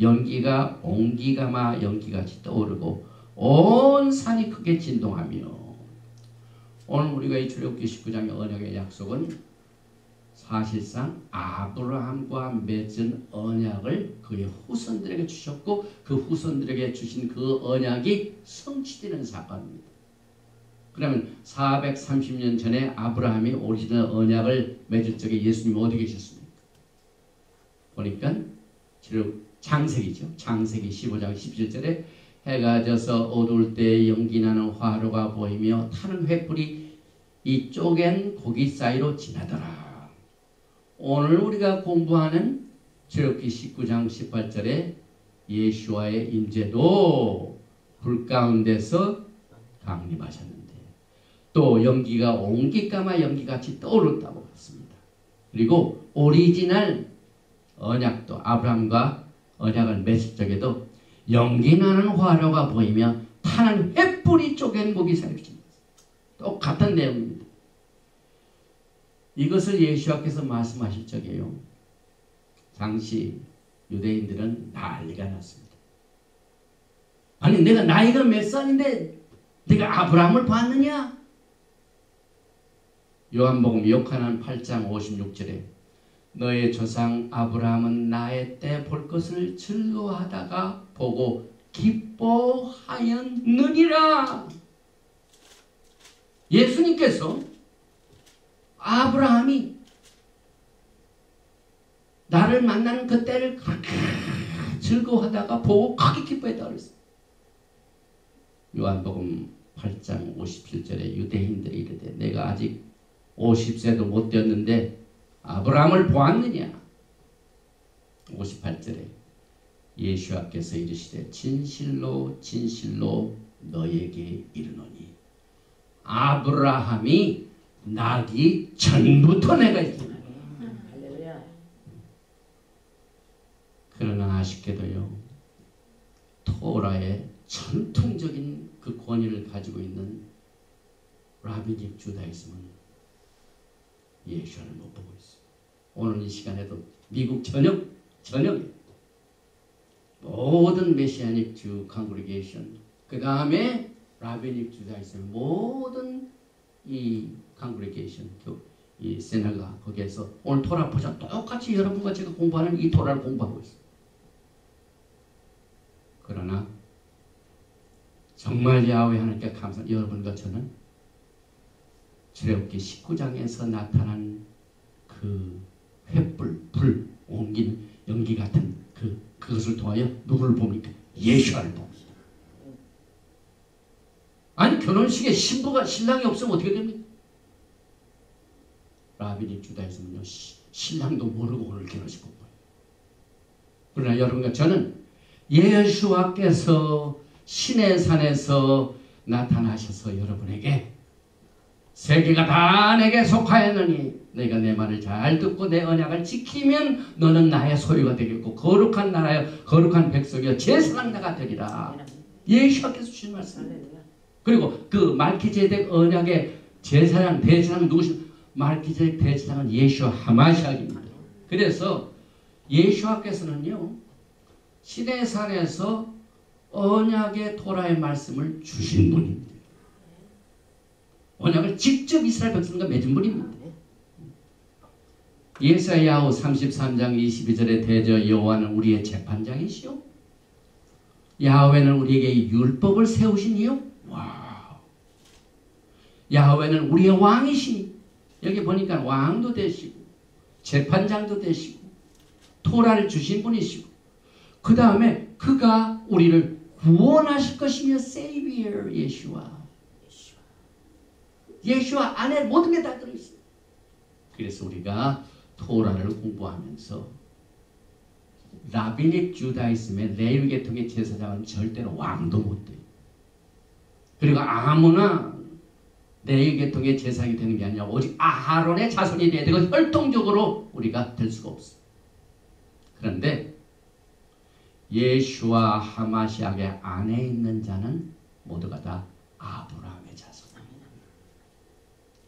연기가 옹기가마 연기같이 떠오르고 온 산이 크게 진동하며, 오늘 우리가 이 출애굽기 19장의 언약의 약속은 사실상 아브라함과 맺은 언약을 그의 후손들에게 주셨고 그 후손들에게 주신 그 언약이 성취되는 사건입니다. 그러면 430년 전에 아브라함이 오리지널 언약을 맺을 적에 예수님이 어디 계셨습니까? 보니까 창세기죠. 창세기 15장 17절에 해가 져서 어두울 때 연기나는 화로가 보이며 타는 횃불이 이 쪼갠 고기 사이로 지나더라. 오늘 우리가 공부하는 출애굽기 19장 18절에 예수와의 임재도 불 가운데서 강림하셨는데 또 연기가 옹기까마 연기같이 떠오르다고 했습니다. 그리고 오리지널 언약도 아브라함과 언약을 맺을 적에도 연기나는 화로가 보이며 타는 횃불이 쪼갠 고기 사이로 지나갔습니다. 똑같은 내용입니다. 이것을 예수께서 말씀하실 적에요, 당시 유대인들은 난리가 났습니다. 아니 내가 나이가 몇 살인데 네가 아브라함을 봤느냐? 요한복음 요한복음 8장 56절에 너의 조상 아브라함은 나의 때 볼 것을 즐거워하다가 보고 기뻐하였느니라. 예수님께서 아브라함이 나를 만나는 그 때를 즐거워하다가 보고 크게 기뻐했다고 그랬어요. 요한복음 8장 57절에 유대인들이 이르되 내가 아직 50세도 못 되었는데 아브라함을 보았느냐? 58절에 예수께서 이르시되 진실로 진실로 너에게 이르노니 아브라함이 나기 전부터 내가 있구나. 그러나 아쉽게도요, 토라의 전통적인 그 권위를 가지고 있는 라비닉 주다이즘은 예수를 못 보고 있어요. 오늘 이 시간에도 미국 전역 모든 메시아닉 주 컨그리게이션, 그 다음에 라비닉 주다이즘 모든 이 컨그리게이션, 이 세나가 거기에서 오늘 토라 보자 똑같이 여러분과 제가 공부하는 이 토라를 공부하고 있어요. 그러나 정말 야훼 하나님께 감사. 여러분과 저는 출애굽기 19장에서 나타난 그 횃불, 불, 옮긴 연기 같은 그것을 통하여 누구를 봅니까? 예수를 봅니다. 아니 결혼식에 신랑이 없으면 어떻게 됩니까? 라비닉 주다이즘은요, 신랑도 모르고 오늘 결혼식 본 거예요. 그러나 여러분과 저는 예수께서 신의 산에서 나타나셔서 여러분에게 세계가 다 내게 속하였느니 너희가 내 말을 잘 듣고 내 언약을 지키면 너는 나의 소유가 되겠고 거룩한 나라여 거룩한 백성이여 제사장 나가 되리라. 예수께서 주신 말씀. 그리고 그 말기제덱 언약의 제사장 대제사장 누구십니까? 말기제덱 대제사장은 예수 하마시아입니다. 그래서 예수께서는요 시내산에서 언약의 토라의 말씀을 주신 분입니다. 언약을 직접 이스라엘 백성과 맺은 분입니다. 예사야후 33장 22절에 대저 여호와는 우리의 재판장이시오. 야훼는 우리에게 율법을 세우시니요. 와우. 야훼는 우리의 왕이시니. 여기 보니까 왕도 되시고 재판장도 되시고 토라를 주신 분이시고 그 다음에 그가 우리를 구원하실 것이며 Savior 예수와 안에 모든 게 다 들어있어요. 그래서 우리가 토라를 공부하면서 라비닉 주다이즘의 레위 계통의 제사장은 절대로 왕도 못 돼요. 그리고 아무나 레위 계통의 제사장이 되는 게 아니라 오직 아하론의 자손이 돼야 되고 혈통적으로 우리가 될 수가 없어요. 그런데 예수와 하마시아의 안에 있는 자는 모두가 다 아브라함의 자손입니다.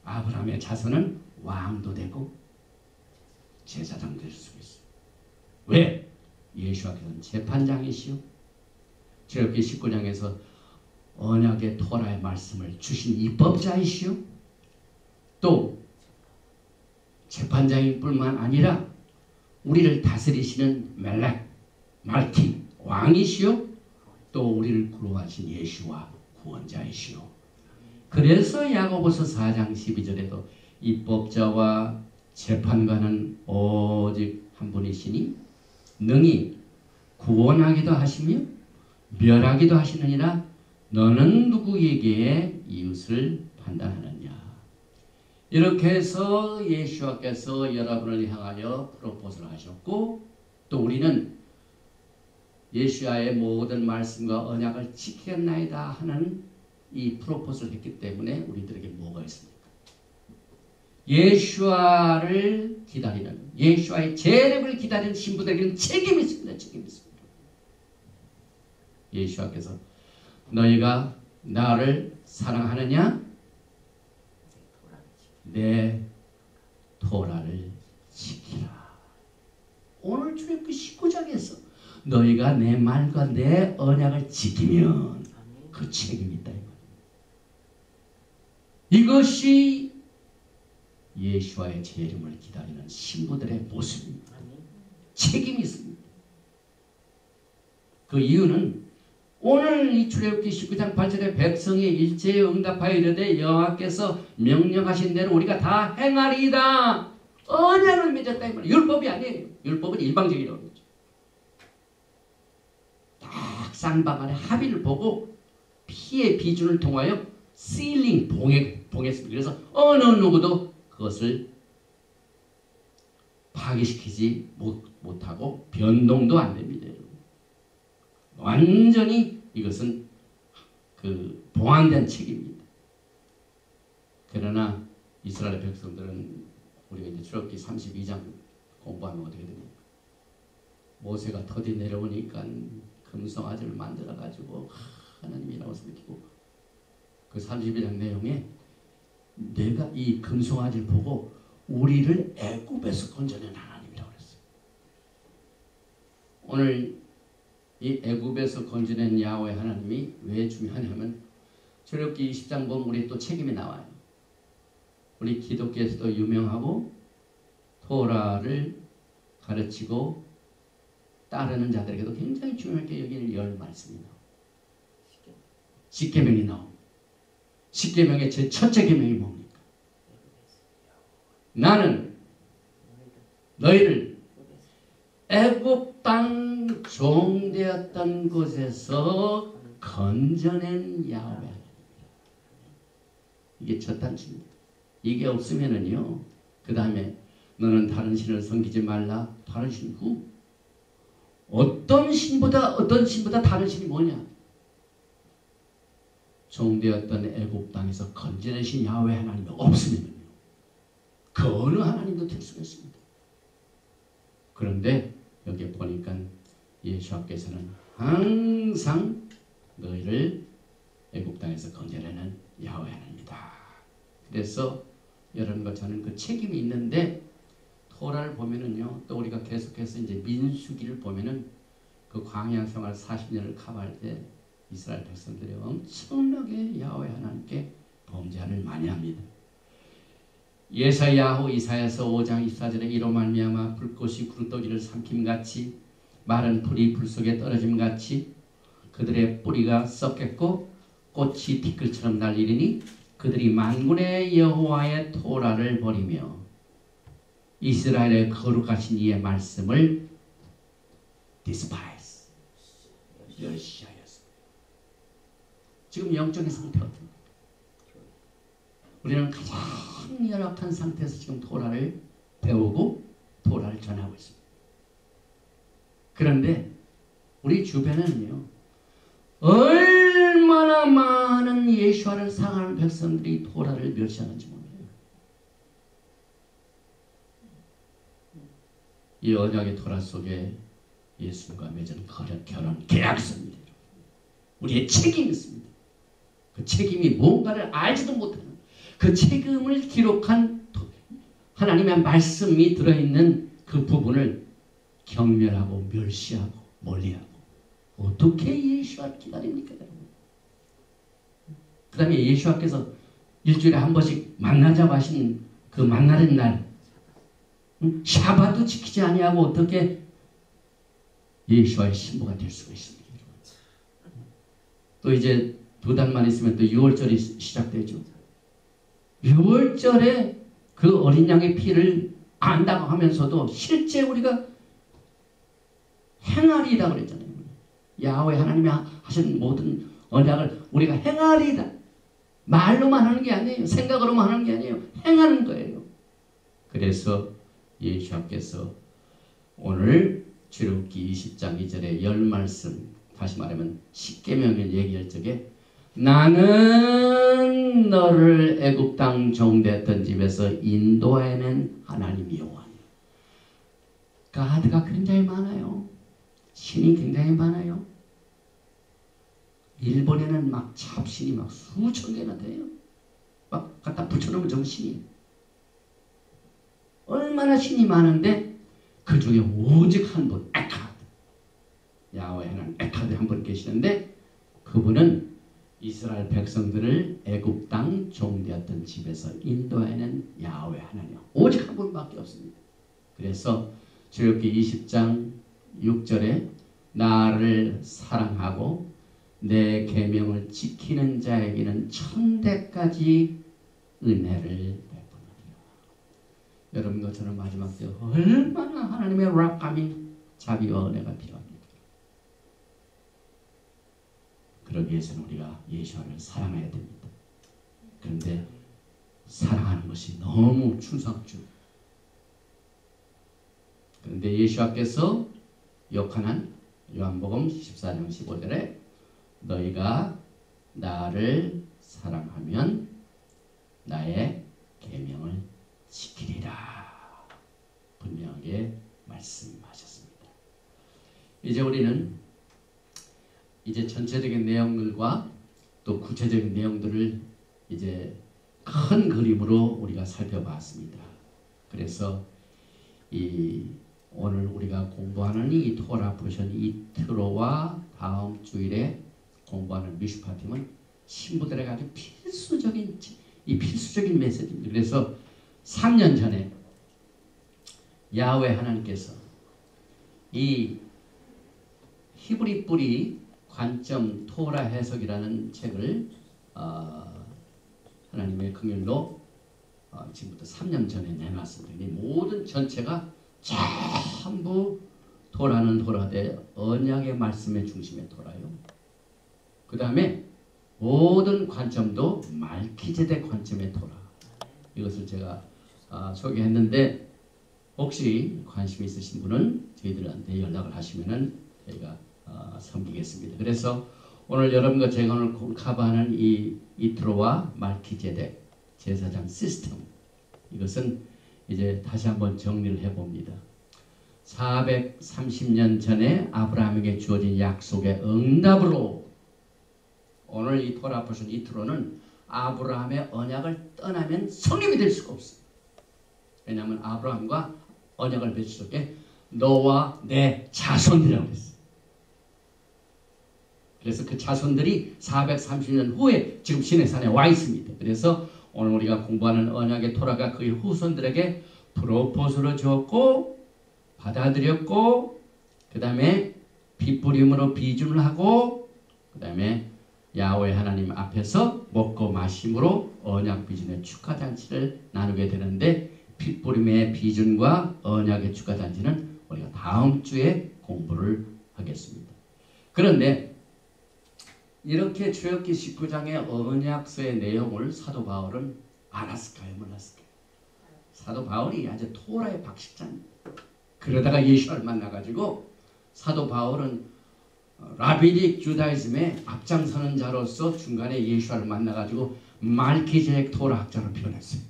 아브라함의 자손은 왕도 되고 제사장 될 수 있어요. 왜? 예수께서는 재판장이시오. 출애굽기 19장에서 언약의 토라의 말씀을 주신 입법자이시오. 또 재판장일 뿐만 아니라 우리를 다스리시는 멜렉, 말키, 왕이시오. 또 우리를 구원하신 예수와 구원자이시오. 그래서 야고보서 4장 12절에도 입법자와 재판관은 오직 한 분이시니 능히 구원하기도 하시며 멸하기도 하시느니라. 너는 누구에게 이웃을 판단하느냐. 이렇게 해서 예수께서 여러분을 향하여 프로포즈를 하셨고 또 우리는 예수와의 모든 말씀과 언약을 지켰나이다 하는 이 프로포즈를 했기 때문에 우리들에게 뭐가 있습니까? 예수와를 기다리는 예수와의 재림을 기다리는 신부들에게는 책임이 있습니다. 책임이 있습니다. 예수와께서 너희가 나를 사랑하느냐? 내 토라를 지키라. 오늘 출애굽기 19장에서 너희가 내 말과 내 언약을 지키면 그 책임이 있다. 이것이 예수와의 재림을 기다리는 신부들의 모습입니다. 책임이 있습니다. 그 이유는 오늘 이 출애굽기 19장 8절에 백성이 일제에 응답하여 이르되 여호와께서 명령하신 대로 우리가 다 행하리이다. 언약을 맺었다. 이 말이에요. 율법이 아니에요. 율법은 일방적이라고 그러죠. 딱 쌍방간의 합의를 보고 피의 비준을 통하여 시링 봉했습니다. 그래서 어느 누구도 그것을 파기시키지 못하고 변동도 안 됩니다. 완전히 이것은 그 봉안된 책입니다. 그러나 이스라엘 백성들은 우리가 이제 출애굽기 32장 공부하면 어떻게 됩니까? 모세가 터디 내려오니까 금송아지를 만들어 가지고 하나님이라고 생각하고 그 32장 내용에 내가 이 금송아지를 보고 우리를 애굽에서 건져낸 하나님이라고 그랬어요. 오늘 이 애굽에서 건져낸 야훼 하나님이 왜 중요하냐면 출애굽기 20장 보면 우리 또 책임이 나와요. 우리 기독교에서도 유명하고 토라를 가르치고 따르는 자들에게도 굉장히 중요하게 여기는 열 말씀이 나와요. 십계명이 나옵니다. 십계명의 제 첫째 계명이 뭡니까? 나는 너희를 애굽 땅 종되었던 곳에서 건져낸 야훼 하나님이다. 이게 첫 단추입니다. 이게 없으면은요, 그 다음에 너는 다른 신을 섬기지 말라. 다른 신 후 어떤 신보다 다른 신이 뭐냐? 종되었던 애굽 땅에서 건져내신 야훼 하나님이 없으면요, 그 어느 하나님도 될 수가 있습니다. 그런데 여기 보니까 예수께서는 항상 너희를 애굽 땅에서 건져내는 야훼 하나님이다. 그래서 여러분과 저는 그 책임이 있는데 토라를 보면은요, 또 우리가 계속해서 이제 민수기를 보면은 그 광야 생활 40년을 커버할 때 이스라엘 백성들이 엄청나게 야훼 하나님께 범죄를 많이 합니다. 예사야후 이사야서 5장 24절에 이로 말미암아 불꽃이 구르더기를 삼킴같이 마른 풀이 불 속에 떨어짐같이 그들의 뿌리가 썩겠고 꽃이 티끌처럼 날리리니 그들이 만군의 여호와의 토라를 버리며 이스라엘의 거룩하신 이의 말씀을 despise, 멸시하였습니다. 지금 영적인 상태 어떻습니까? 우리는 가장 열악한 상태에서 지금 토라를 배우고 토라를 전하고 있습니다. 그런데 우리 주변에는요, 얼마나 많은 예수와를 사랑하는 백성들이 토라를 멸시하는지 몰라요. 이 언약의 토라 속에 예수님과 맺은 결혼 계약서입니다. 우리의 책임이 있습니다. 그 책임이 뭔가를 알지도 못하는 그 책임을 기록한 하나님의 말씀이 들어있는 그 부분을 경멸하고 멸시하고 멀리하고 어떻게 예수와 기다립니까, 여러분? 그 다음에 예수와께서 일주일에 한 번씩 만나자고 하신 그 만나는 날, 샤바도 지키지 아니하고 어떻게 예수와의 신부가 될 수가 있습니까? 또 이제 2달만 있으면 또 6월절이 시작되죠. 6월절에 그 어린 양의 피를 안다고 하면서도 실제 우리가 행하리이다 그랬잖아요. 야훼 하나님이 하신 모든 언약을 우리가 행하리이다. 말로만 하는 게 아니에요. 생각으로만 하는 게 아니에요. 행하는 거예요. 그래서 예수께서 오늘 출애굽기 20장 2절에 열 말씀, 다시 말하면 십계명을 얘기할 적에 나는 너를 애굽 땅 종되었던 집에서 인도해낸 하나님 여호와니. 가드가 굉장히 많아요. 신이 굉장히 많아요. 일본에는 막 잡신이 막 수천 개나 돼요. 막 갖다 붙여놓으면 정신이. 얼마나 신이 많은데 그 중에 오직 한 분, 에카드. 야훼는 에카드 한 분 계시는데 그분은 이스라엘 백성들을 애굽 땅 종되었던 집에서 인도해낸 야훼 하나님. 오직 한 분밖에 없습니다. 그래서 출애굽기 20장 6절에 나를 사랑하고 내 계명을 지키는 자에게는 천대까지 은혜를 베푸느니라. 여러분과 저는 마지막 때 얼마나 하나님의 락감이 자비와 은혜가 필요합니까? 그러기 위해서는 우리가 예수를 사랑해야 됩니다. 그런데 사랑하는 것이 너무 충성주. 그런데 예수께서 요한한 요한복음 14장 15절에 너희가 나를 사랑하면 나의 계명을 지키리라 분명하게 말씀하셨습니다. 이제 우리는 이제 전체적인 내용들과 또 구체적인 내용들을 이제 큰 그림으로 우리가 살펴봤습니다. 그래서 오늘 우리가 공부하는 이 토라 포션 이트로와 다음 주일에 공부하는 미슈파팀은 신부들에게 아주 필수적인 메시지입니다. 그래서 3년 전에 야훼 하나님께서 이 히브리 뿌리 관점 토라 해석이라는 책을 하나님의 긍휼로 지금부터 3년 전에 내놨습니다. 이 모든 전체가 전부 토라는 토라되 언약의 말씀의 중심의 토라요. 그 다음에 모든 관점도 말키제덱 관점의 토라. 이것을 제가 소개했는데 혹시 관심 있으신 분은 저희들한테 연락을 하시면은 저희가 섬기겠습니다. 그래서 오늘 여러분과 제가 오늘 커버하는 이 이트로와 말키제덱 제사장 시스템, 이것은 이제 다시 한번 정리를 해봅니다. 430년 전에 아브라함에게 주어진 약속의 응답으로 오늘 이 토라 포션 이트로는 아브라함의 언약을 떠나면 성립이 될 수가 없어요. 왜냐하면 아브라함과 언약을 맺었게 너와 내 자손이라고 했어요. 그래서 그 자손들이 430년 후에 지금 시내산에 와 있습니다. 그래서 오늘 우리가 공부하는 언약의 토라가 그의 후손들에게 프로포즈를 주었고 받아들였고 그 다음에 핏부림으로 비준을 하고 그 다음에 야훼 하나님 앞에서 먹고 마심으로 언약 비준의 축하잔치를 나누게 되는데 핏부림의 비준과 언약의 축하잔치는 우리가 다음 주에 공부를 하겠습니다. 그런데 이렇게 출애굽기 19장의 언약서의 내용을 사도 바울은 알았을까요? 몰랐을까요? 사도 바울이 아주 토라의 박식자입니다. 그러다가 예수를 만나가지고 사도 바울은 라비닉 주다이즘의 앞장서는 자로서 중간에 예수를 만나가지고 말키제덱 토라 학자로 변했어요.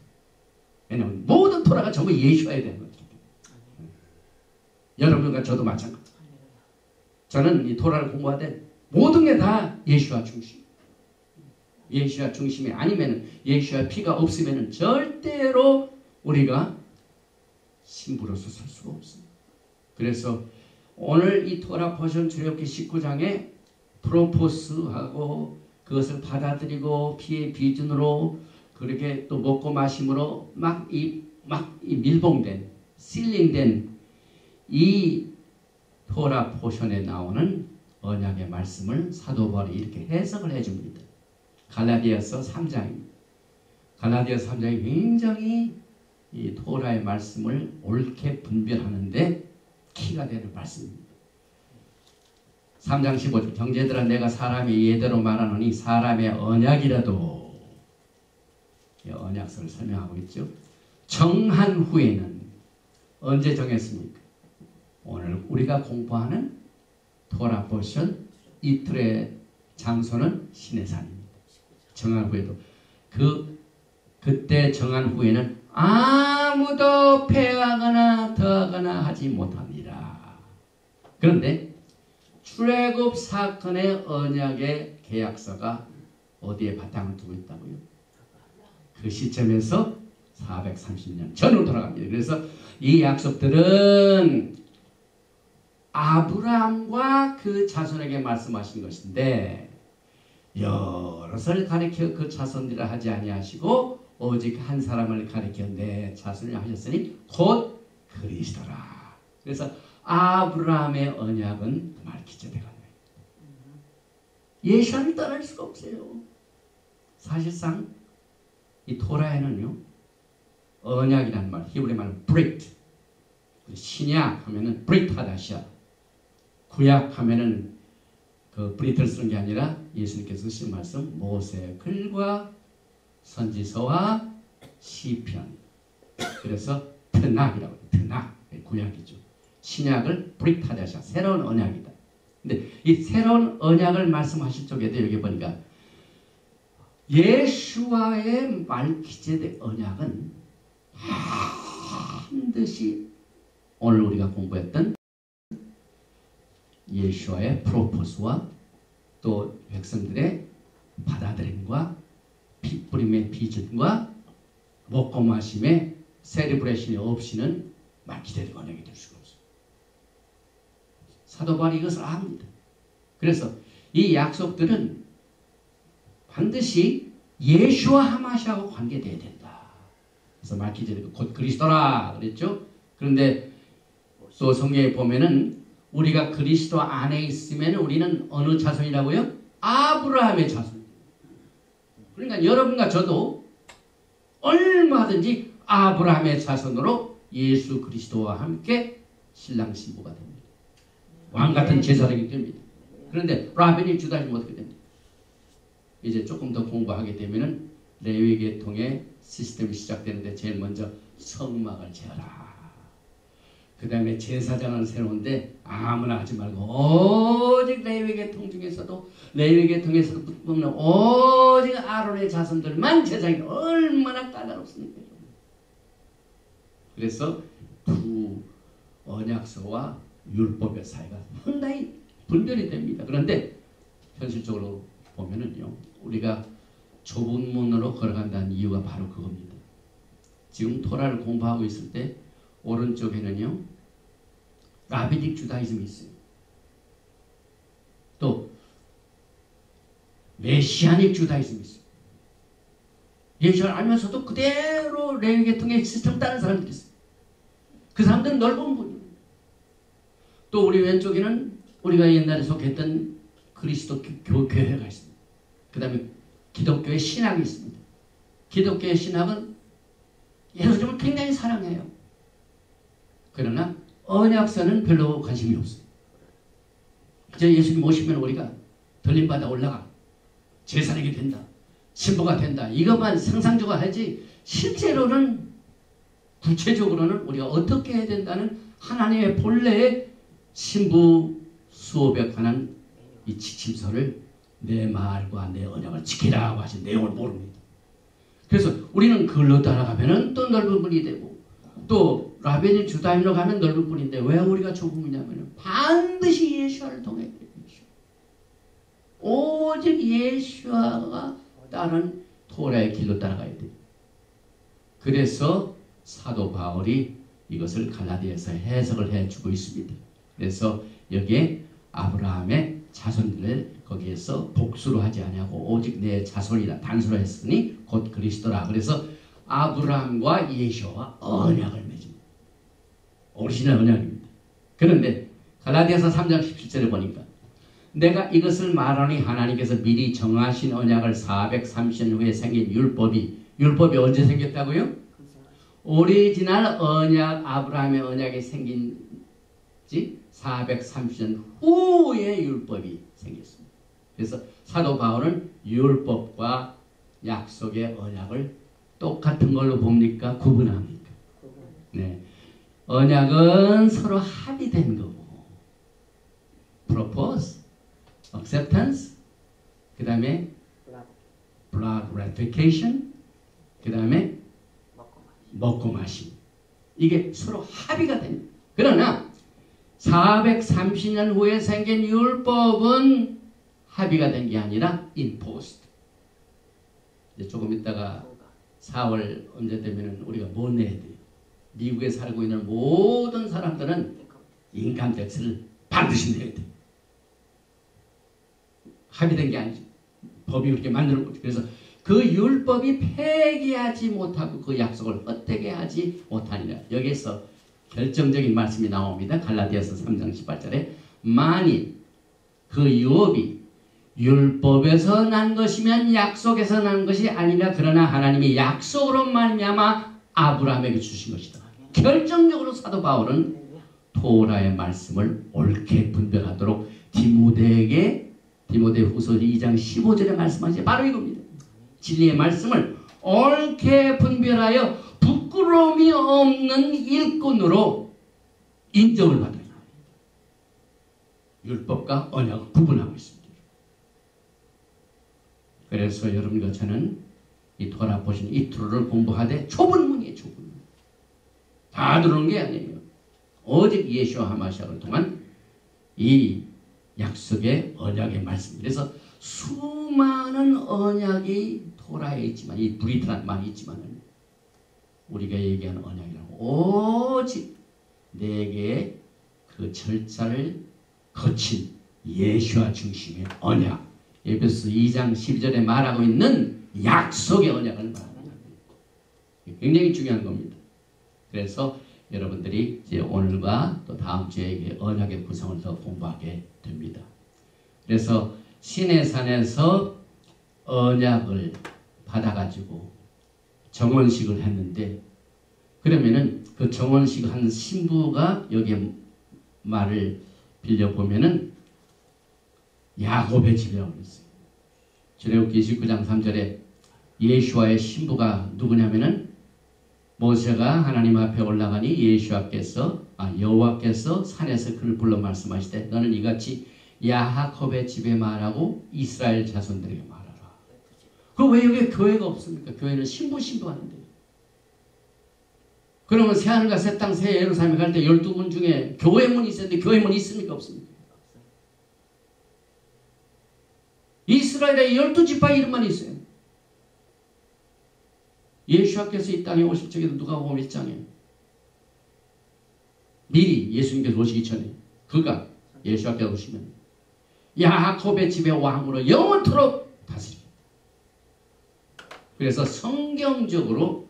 왜냐하면 모든 토라가 전부 예수해야 되는 거죠. 여러분과 저도 마찬가지. 저는 이 토라를 공부할 때 모든 게 다 예수와 중심. 예수와 중심이 아니면 예수와 피가 없으면 절대로 우리가 신부로서 설 수가 없습니다. 그래서 오늘 이 토라 포션 출애굽기 19장에 프로포스하고 그것을 받아들이고 피의 비준으로 그렇게 또 먹고 마심으로 막 이 밀봉된 실링된 이 토라 포션에 나오는 언약의 말씀을 사도 바울이 이렇게 해석을 해줍니다. 갈라디아서 3장입니다. 갈라디아서 3장이 굉장히 이 토라의 말씀을 옳게 분별하는데 키가 되는 말씀입니다. 3장 15절 형제들아 내가 사람의 예대로 말하노니 사람의 언약이라도 언약서를 설명하고 있죠. 정한 후에는 언제 정했습니까? 오늘 우리가 공부하는 토라 포션 이틀의 장소는 시내산입니다. 정한 후에도 그때 정한 후에는 아무도 패하거나 더하거나 하지 못합니다. 그런데 출애굽 사건의 언약의 계약서가 어디에 바탕을 두고 있다고요? 그 시점에서 430년 전으로 돌아갑니다. 그래서 이 약속들은 아브라함과 그 자손에게 말씀하신 것인데 여럿을 가리켜 그 자손들을 하지 아니하시고 오직 한 사람을 가리켜 내 자손을 하셨으니 곧 그리스도라. 그래서 아브라함의 언약은 말기제대가 예수를 떠날 수가 없어요. 사실상 이 토라에는요 언약이라는 말, 히브리 말로 브릿, 신약 하면은 브릿 하다시아, 구약 하면은 그 브릿을 쓰는 게 아니라 예수님께서 쓰신 말씀 모세 글과 선지서와 시편, 그래서 트낙이라고 해요. 트낙 구약이죠. 신약을 브릿 하다시아, 새로운 언약이다. 근데 이 새로운 언약을 말씀하실 쪽에도 여기 보니까 예수와의 말기제덱 언약은 반드시 오늘 우리가 공부했던 예수와의 프로포스와 또 백성들의 받아들임과 핏부림의 비준과 먹고 마심의 세리브레이션이 없이는 말기제덱 언약이 될 수가 없어요. 사도 바울이 이것을 압니다. 그래서 이 약속들은 반드시 예수와 하마시아하고 관계되어야 된다. 그래서 말기제덱 곧 그리스도라 그랬죠. 그런데 또 성경에 보면은 우리가 그리스도 안에 있으면 우리는 어느 자손이라고요? 아브라함의 자손. 그러니까 여러분과 저도 얼마든지 아브라함의 자손으로 예수 그리스도와 함께 신랑 신부가 됩니다. 왕같은 제사장이 됩니다. 그런데 라비닉 주다이즘은 어떻게 됩니까? 이제 조금 더 공부하게 되면은 레위 계통의 시스템이 시작되는데 제일 먼저 성막을 재어라. 그 다음에 제사장은 새로운데 아무나 하지 말고 오직 레위 계통 중에서도 레위 계통에서도 뽑는 오직 아론의 자손들만 제사장이 얼마나 까다롭습니까? 그래서 두 언약서와 율법의 사이가 상당히 분별이 됩니다. 그런데 현실적으로 보면은요, 우리가 좁은 문으로 걸어간다는 이유가 바로 그겁니다. 지금 토라를 공부하고 있을 때 오른쪽에는요 라비딕 주다이즘이 있어요. 또 메시아닉 주다이즘이 있어요. 예수를 알면서도 그대로 레위 계통의 시스템 따르는 사람들이 있어요. 그 사람들은 넓은 분이에요. 또 우리 왼쪽에는 우리가 옛날에 속했던 그리스도 교회가 있습니다. 그 다음에 기독교의 신학이 있습니다. 기독교의 신학은 예수님을 굉장히 사랑해요. 그러나 언약서는 별로 관심이 없어요. 그저 예수님 오시면 우리가 들림받아 올라가 제사장이 된다, 신부가 된다, 이것만 상상적으로 하지 실제로는 구체적으로는 우리가 어떻게 해야 된다는 하나님의 본래의 신부 수업에 관한 이 지침서를 내 말과 내 언약을 지키라고 하신 내용을 모릅니다. 그래서 우리는 그걸로 따라가면 또 넓은 분이 되고 또 라베니 주다임으로 가면 넓은 분인데 왜 우리가 좁으냐면 반드시 예수와를 통해 오직 예수와가 따른 토라의 길로 따라가야 돼요. 그래서 사도 바울이 이것을 갈라디아서 해석을 해주고 있습니다. 그래서 여기에 아브라함의 자손들을 거기에서 복수로 하지 아니하고 오직 내 자손이라 단수로 했으니 곧 그리스도라. 그래서 아브라함과 예수와 언약을 맺습니다. 오리지널 언약입니다. 그런데 갈라디아서 3장 17절에 보니까 내가 이것을 말하니 하나님께서 미리 정하신 언약을 430년 후에 생긴 율법이 언제 생겼다고요? 오리지널 언약, 아브라함의 언약이 생긴 지 430년 후에 율법이 생겼습니다. 그래서 사도 바울은 율법과 약속의 언약을 똑같은 걸로 봅니까? 구분합니까? 네. 언약은 서로 합의된 거고 propose, acceptance, 그 다음에 blood ratification, 그 다음에 먹고 마심. 이게 서로 합의가 됩니다. 그러나 430년 후에 생긴 율법은 합의가 된 게 아니라 imposed. 이제 조금 있다가 4월 언제 되면 우리가 뭐 내야 돼요? 미국에 살고 있는 모든 사람들은 인감 텍스를 반드시 내야 돼요. 합의된 게 아니죠. 법이 그렇게 만드는 거죠. 그래서 그 율법이 폐기하지 못하고 그 약속을 헛되게 하지 못하니라. 여기에서 결정적인 말씀이 나옵니다. 갈라디아서 3장 18절에 만일 그 유업이 율법에서 난 것이면 약속에서 난 것이 아니라 그러나 하나님이 약속으로 말미암아 아브라함에게 주신 것이다. 결정적으로 사도 바울은 토라의 말씀을 옳게 분별하도록 디모데후서 2장 15절에 말씀하시죠. 바로 이겁니다. 진리의 말씀을 옳게 분별하여 부끄러움이 없는 일꾼으로 인정을 받아요. 율법과 언약을 구분하고 있습니다. 그래서 여러분과 저는 이 토라 보신 이 토라를 공부하되 좁은 문이에요. 좁은 문. 다 들어오는 게 아니에요. 오직 예수와 하마시아를 통한 이 약속의 언약의 말씀. 그래서 수많은 언약이 토라에 있지만 이 브리트란 말이 있지만 우리가 얘기하는 언약이라고 오직 내게 그 절차를 거친 예수와 중심의 언약. 에베소 2장 12절에 말하고 있는 약속의 언약을 말합니다. 굉장히 중요한 겁니다. 그래서 여러분들이 이제 오늘과 또 다음 주에 언약의 구성을 더 공부하게 됩니다. 그래서 시내산에서 언약을 받아가지고 정원식을 했는데 그러면은 그 정원식 한 신부가 여기에 말을 빌려보면은 야곱의 집이라고 그랬어요. 출애굽기 29장 3절에 예수와의 신부가 누구냐면은 모세가 하나님 앞에 올라가니 여호와께서 산에서 그를 불러 말씀하시되 너는 이같이 야곱의 집에 말하고 이스라엘 자손들에게 말하라. 그럼 왜 여기 교회가 없습니까? 교회는 신부하는데. 그러면 새하늘과 새 땅 새 예루살렘에 갈 때 12문 중에 교회문이 있었는데 교회문이 있습니까? 없습니까? 이스라엘의 12지파 이름만 있어요. 예수께서 이 땅에 오실 적에도 누가복음 1장에 미리 예수님께서 오시기 전에 그가 예수님께서 오시면 야곱의 집의 왕으로 영원토록 다스립니다. 그래서 성경적으로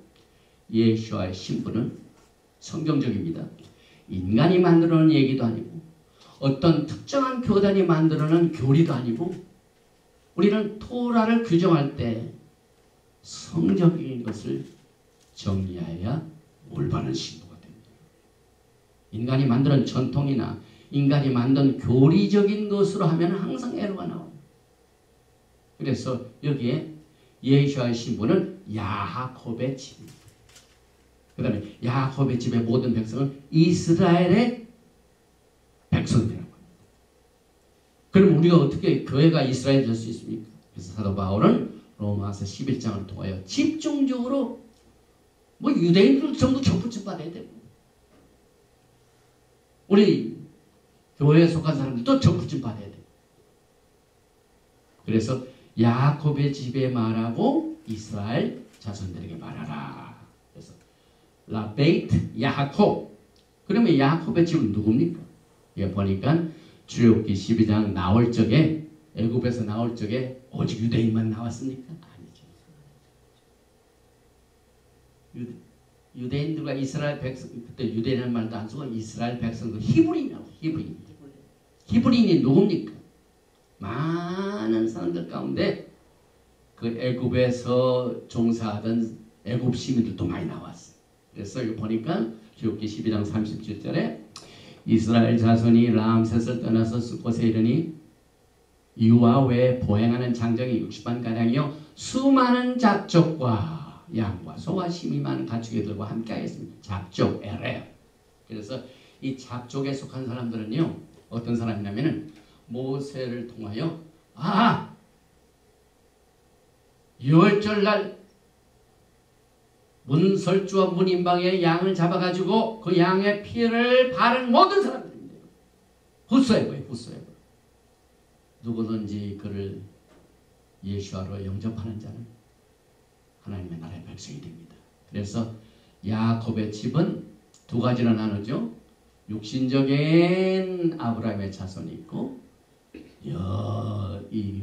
예수와의 신분은 성경적입니다. 인간이 만들어놓은 얘기도 아니고 어떤 특정한 교단이 만들어놓은 교리도 아니고 우리는 토라를 규정할 때 성경적인 것을 정리해야 올바른 신부가 됩니다. 인간이 만든 전통이나 인간이 만든 교리적인 것으로 하면 항상 에러가 나와요. 그래서 여기에 예수와의 신부는 야곱의 집입니다. 그 다음에 야곱의 집의 모든 백성은 이스라엘의 백성들이라고 합니다. 그럼 우리가 어떻게 교회가 이스라엘 될 수 있습니까? 그래서 사도 바울은 로마서 11장을 통하여 집중적으로 뭐 유대인들 정도 접붙임 받아야 되고 우리 교회에 속한 사람들도 접붙임 받아야 되고 그래서 야곱의 집에 말하고 이스라엘 자손들에게 말하라. 그래서 라베이트 야곱. 그러면 야곱의 집은 누굽니까? 예, 보니까 출애굽기 12장 나올 적에 애굽에서 나올 적에 오직 유대인만 나왔습니까? 아니죠. 유대인들과 이스라엘 백성 그때 유대인이라는 말도 안 쓰고 이스라엘 백성도 히브리인이라고 히브리인. 히브리인이 누굽니까? 많은 사람들 가운데 그 애굽에서 종사하던 애굽 시민들도 많이 나왔어요. 그래서 여기 보니까 출애굽기 12장 37절에 이스라엘 자손이 람셋을 떠나서 숫곳에 이르니 이와 외에 보행하는 장정이 60만 가량이요 수많은 잡족과 양과 소와 심이 많은 가축애들과 함께 하였습니다. 잡족 에레. 그래서 이 잡족에 속한 사람들은요 어떤 사람이냐면은 모세를 통하여 유월절날 문설주와 문인방의 양을 잡아가지고 그 양의 피를 바른 모든 사람들입니다. 후소해보요 후소해보. 누구든지 그를 예수와로 영접하는 자는 하나님의 나라의 백성이 됩니다. 그래서 야곱의 집은 두 가지로 나누죠. 육신적인 아브라함의 자손이 있고 이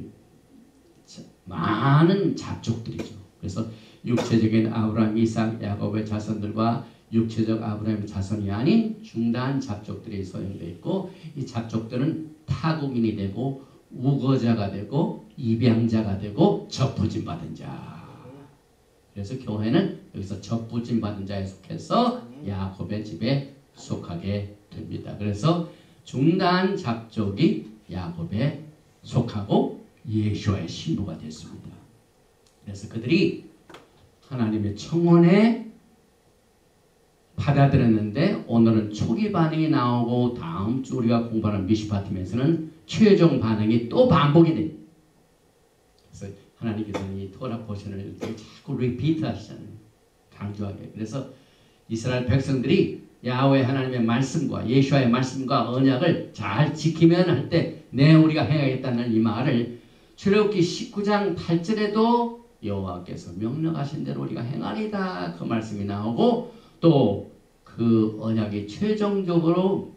많은 잡족들이죠. 그래서 육체적인 아브라함, 이삭, 야곱의 자손들과 육체적 아브라함의 자손이 아닌 중단 잡족들이 소용되어 있고 이 잡족들은 타국인이 되고 우거자가 되고 입양자가 되고 접부진 받은 자. 그래서 교회는 여기서 접부진 받은 자에 속해서 야곱의 집에 속하게 됩니다. 그래서 중단 잡족이 야곱에 속하고 예수와의 신부가 됐습니다. 그래서 그들이 하나님의 청원에 받아들였는데 오늘은 초기 반응이 나오고 다음 주 우리가 공부하는 미시파팀에서는 최종 반응이 또 반복이 됩니다. 그래서 하나님께서는 이 토라 포션을 자꾸 리피트 하시잖아요. 강조하게. 그래서 이스라엘 백성들이 야훼 하나님의 말씀과 예수와의 말씀과 언약을 잘 지키면 할 때 내 우리가 행하겠다는 이 말을 출애굽기 19장 8절에도 여호와께서 명령하신 대로 우리가 행하리다 그 말씀이 나오고 또 그 언약이 최종적으로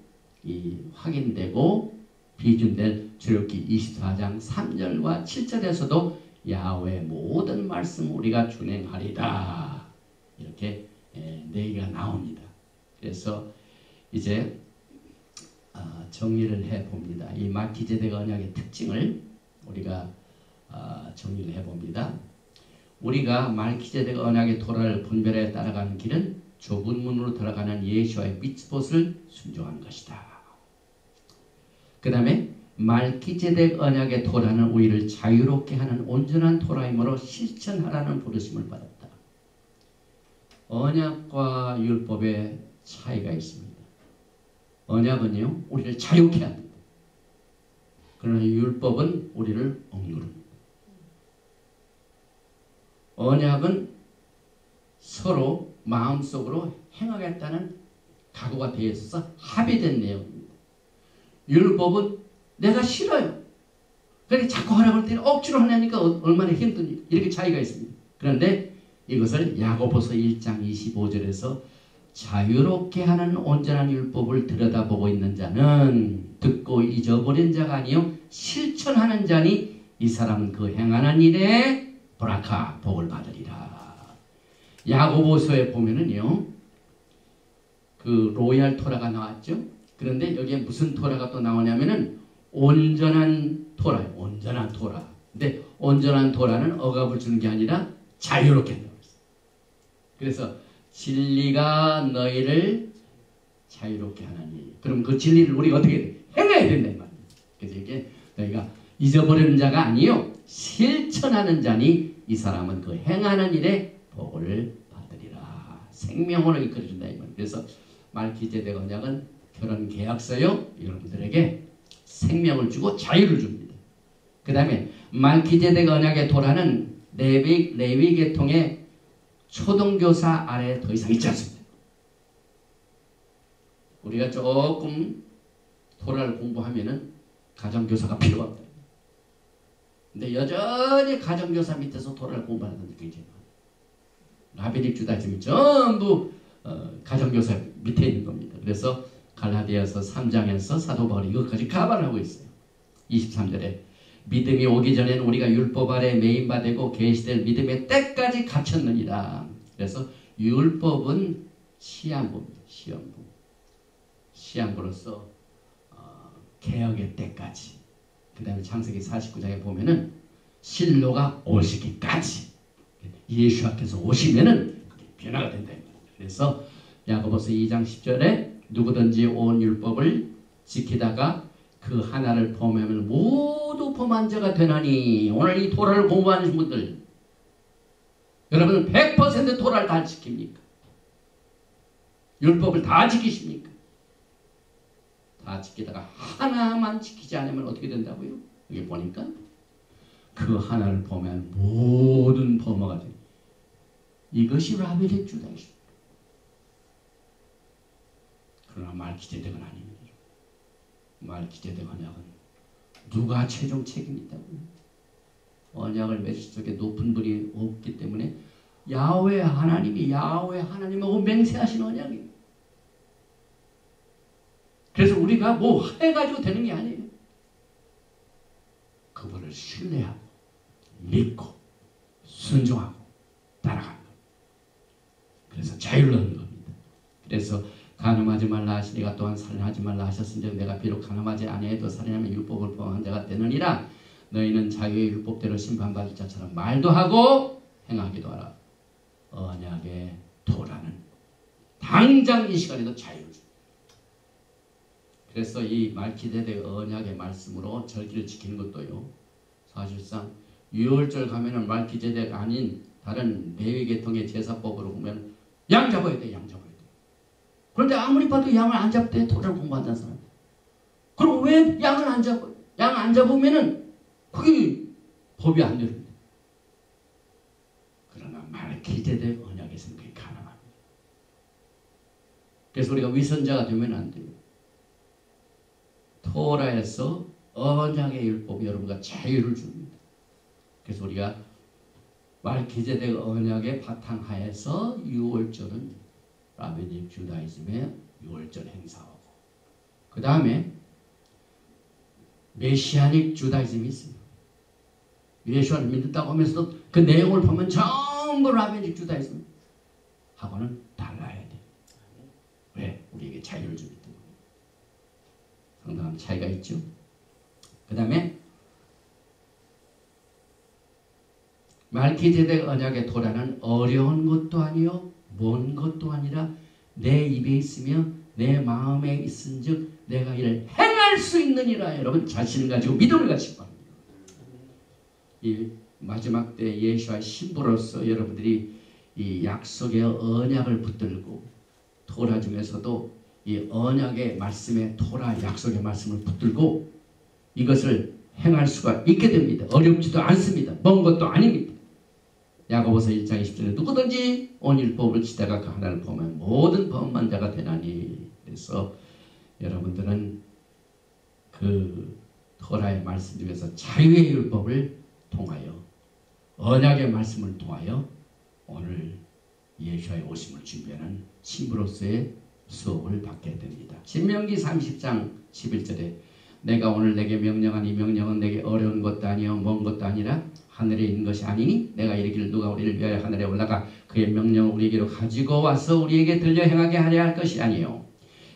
확인되고 비준된 출애굽기 24장 3절과 7절에서도 야훼의 모든 말씀 우리가 준행하리다 이렇게 얘기가 나옵니다. 그래서 이제 정리를 해봅니다. 이 말기제덱 언약의 특징을 우리가 정리를 해봅니다. 우리가 말기제덱 언약의 토라를 분별해 따라가는 길은 좁은 문으로 들어가는 예수와의 미tzvot을 순종하는 것이다. 그 다음에 말기제덱 언약의 토라는 우리를 자유롭게 하는 온전한 토라이므로 실천하라는 부르심을 받았다. 언약과 율법의 차이가 있습니다. 언약은요 우리를 자유케 합니다. 그러나 율법은 우리를 억누릅니다. 언약은 서로 마음속으로 행하겠다는 각오가 되어 있어서 합의된 내용입니다. 율법은 내가 싫어요. 그러니까 자꾸 하라고 할 때는 억지로 하려니까 얼마나 힘든지 이렇게 차이가 있습니다. 그런데 이것을 야고보서 1장 25절에서 자유롭게 하는 온전한 율법을 들여다보고 있는 자는 듣고 잊어버린 자가 아니요 실천하는 자니 이 사람은 그 행하는 일에 보라카 복을 받으리라. 야고보서에 보면은요 그 로얄 토라가 나왔죠. 그런데 여기에 무슨 토라가 또 나오냐면은 온전한 토라예요. 온전한 토라. 근데 온전한 토라는 억압을 주는 게 아니라 자유롭게 한다고 했어요. 그래서 진리가 너희를 자유롭게 하나니. 그럼 그 진리를 우리가 어떻게 행해야 된다 이 말이에요. 그래서 이게 너희가 잊어버리는 자가 아니요 실천하는 자니 이 사람은 그 행하는 일에 복을 받으리라. 생명으로 이끌어준다 이 말이에요. 그래서 말기제덱 언약은 결혼 계약서요 여러분들에게 생명을 주고 자유를 줍니다. 그 다음에 말기제덱 언약의 토라는 레위 계통의 초등교사 아래 더 이상 있지 않습니다. 우리가 조금 토라를 공부하면은 가정교사가 필요합니다. 근데 여전히 가정교사 밑에서 토라를 공부하는 분들이 굉장히 많아요. 라비닉 주다즘이 전부 가정교사 밑에 있는 겁니다. 그래서 갈라디아서 3장에서 사도 바울이 이것까지 가발하고 있어요. 23절에 믿음이 오기 전에는 우리가 율법 아래 매인바 되고 계시될 믿음의 때까지 갇혔느니라. 그래서 율법은 시한부입니다. 시한부. 시한부로서 개혁의 때까지. 그 다음에 창세기 49장에 보면은 실로가 오시기까지 예수께서 오시면은 그게 변화가 된다. 그래서 야고보서 2장 10절에 누구든지 온 율법을 지키다가 그 하나를 범하면 모두 범한 자가 되나니. 오늘 이 토라를 공부하는 분들 여러분은 100% 토라를 다 지킵니까? 율법을 다 지키십니까? 다 지키다가 하나만 지키지 않으면 어떻게 된다고요? 여기 보니까 그 하나를 범하면 모든 범어가 돼요. 이것이 라벨의 주장이십니다. 그러나 말기제덱은 아닙니다. 말기제덱 언약은 누가 최종 책임이 있다고요? 언약을 맺을 적에 높은 분이 없기 때문에 야훼 하나님하고 맹세하신 언약입니다. 그래서 우리가 뭐 해가지고 되는 게 아니에요. 그분을 신뢰하고 믿고 순종하고 따라가는 겁니다. 그래서 자유를 얻는 겁니다. 그래서 간음하지 말라 하시니가 또한 살인하지 말라 하셨은즉 내가 비록 간음하지 아니해도 살인하면 율법을 범한 자가 되느니라. 너희는 자유의 율법대로 심판받을 자처럼 말도 하고 행하기도 하라. 언약의 토라는 당장 이 시간에도 자유를 줍니다. 그래서 이 말기제덱 언약의 말씀으로 절기를 지키는 것도요. 사실상 유월절 가면은 말기제덱 아닌 다른 레위 계통의 제사법으로 보면 양 잡아야 돼. 양 잡아야 돼. 그런데 아무리 봐도 양을 안 잡대. 토라를 공부한다는 사람. 그럼 왜 양을 안 잡아요? 양 안 잡으면은 그게 법이 안 됩니다. 그러나 말기제덱 언약에서는 그게 가능합니다. 그래서 우리가 위선자가 되면 안 돼요. 토라에서 언약의 율법이 여러분과 자유를 줍니다. 그래서 우리가 말기제덱 언약의 바탕하에서 유월절은 라비닉 주다이즘의 유월절 행사하고 그 다음에 메시아닉 주다이즘이 있습니다. 예수를 믿는다고 하면서도 그 내용을 보면 전부 라비닉 주다이즘 하고는 달라야 돼. 왜? 우리에게 자유를 주기 때문에. 상당한 차이가 있죠. 그 다음에 말기제덱 언약의 토라는 어려운 것도 아니요 먼 것도 아니라 내 입에 있으며 내 마음에 있은즉 내가 이를 행할 수 있느니라. 여러분 자신을 가지고 믿음을 가지고 합니다. 이 마지막 때 예수와의 신부로서 여러분들이 이 약속의 언약을 붙들고 토라 중에서도 이 언약의 말씀에 토라 약속의 말씀을 붙들고 이것을 행할 수가 있게 됩니다. 어렵지도 않습니다. 먼 것도 아닙니다. 야고보서 1장 20절에 누구든지 온 율법을 지다가 그 하나를 보면 모든 범한 자가 되나니. 그래서 여러분들은 그 토라의 말씀 중에서 자유의 율법을 통하여 언약의 말씀을 통하여 오늘 예수와의 오심을 준비하는 신부로서의 수업을 받게 됩니다. 신명기 30장 11절에 내가 오늘 내게 명령한 이 명령은 내게 어려운 것도 아니요 먼 것도 아니라 하늘에 있는 것이 아니니 내가 이르기를 누가 우리를 위하여 하늘에 올라가 그의 명령을 우리에게로 가지고 와서 우리에게 들려 행하게 하려 할 것이 아니요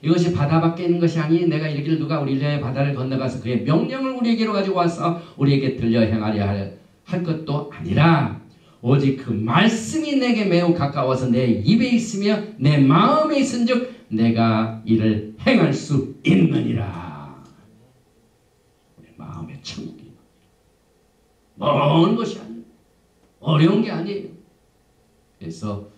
이것이 바다 밖에 있는 것이 아니니 내가 이르기를 누가 우리를 위하여 바다를 건너가서 그의 명령을 우리에게로 가지고 와서 우리에게 들려 행하려 할 것도 아니라 오직 그 말씀이 내게 매우 가까워서 내 입에 있으며 내 마음에 있은즉 내가 이를 행할 수 있느니라. 우리 마음의 천국이 먼 것이 아니에요. 어려운 게 아니에요. 그래서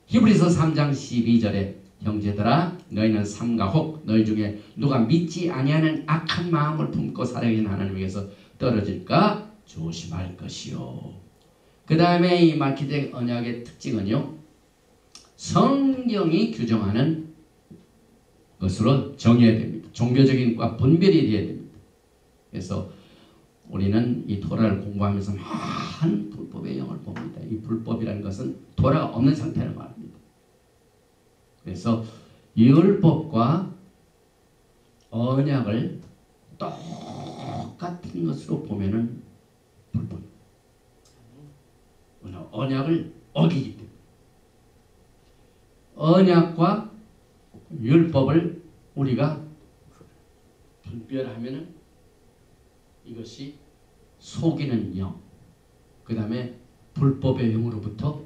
히브리서 3장 12절에 형제들아 너희는 삼가 혹 너희 중에 누가 믿지 아니하는 악한 마음을 품고 살아계신 하나님에게서 떨어질까 조심할 것이요. 그 다음에 이 말기드렉 언약의 특징은요. 성경이 규정하는 것으로 정해야 됩니다. 종교적인 과 분별이 되어야 됩니다. 그래서 우리는 이 토라를 공부하면서 많은 불법의 영을 봅니다. 이 불법이라는 것은 토라가 없는 상태를 말합니다. 그래서 율법과 언약을 똑같은 것으로 보면은 불법입니다. 언약을 어기기 때문에 언약과 율법을 우리가 분별하면은 이것이 속이는 영, 그 다음에 불법의 영으로부터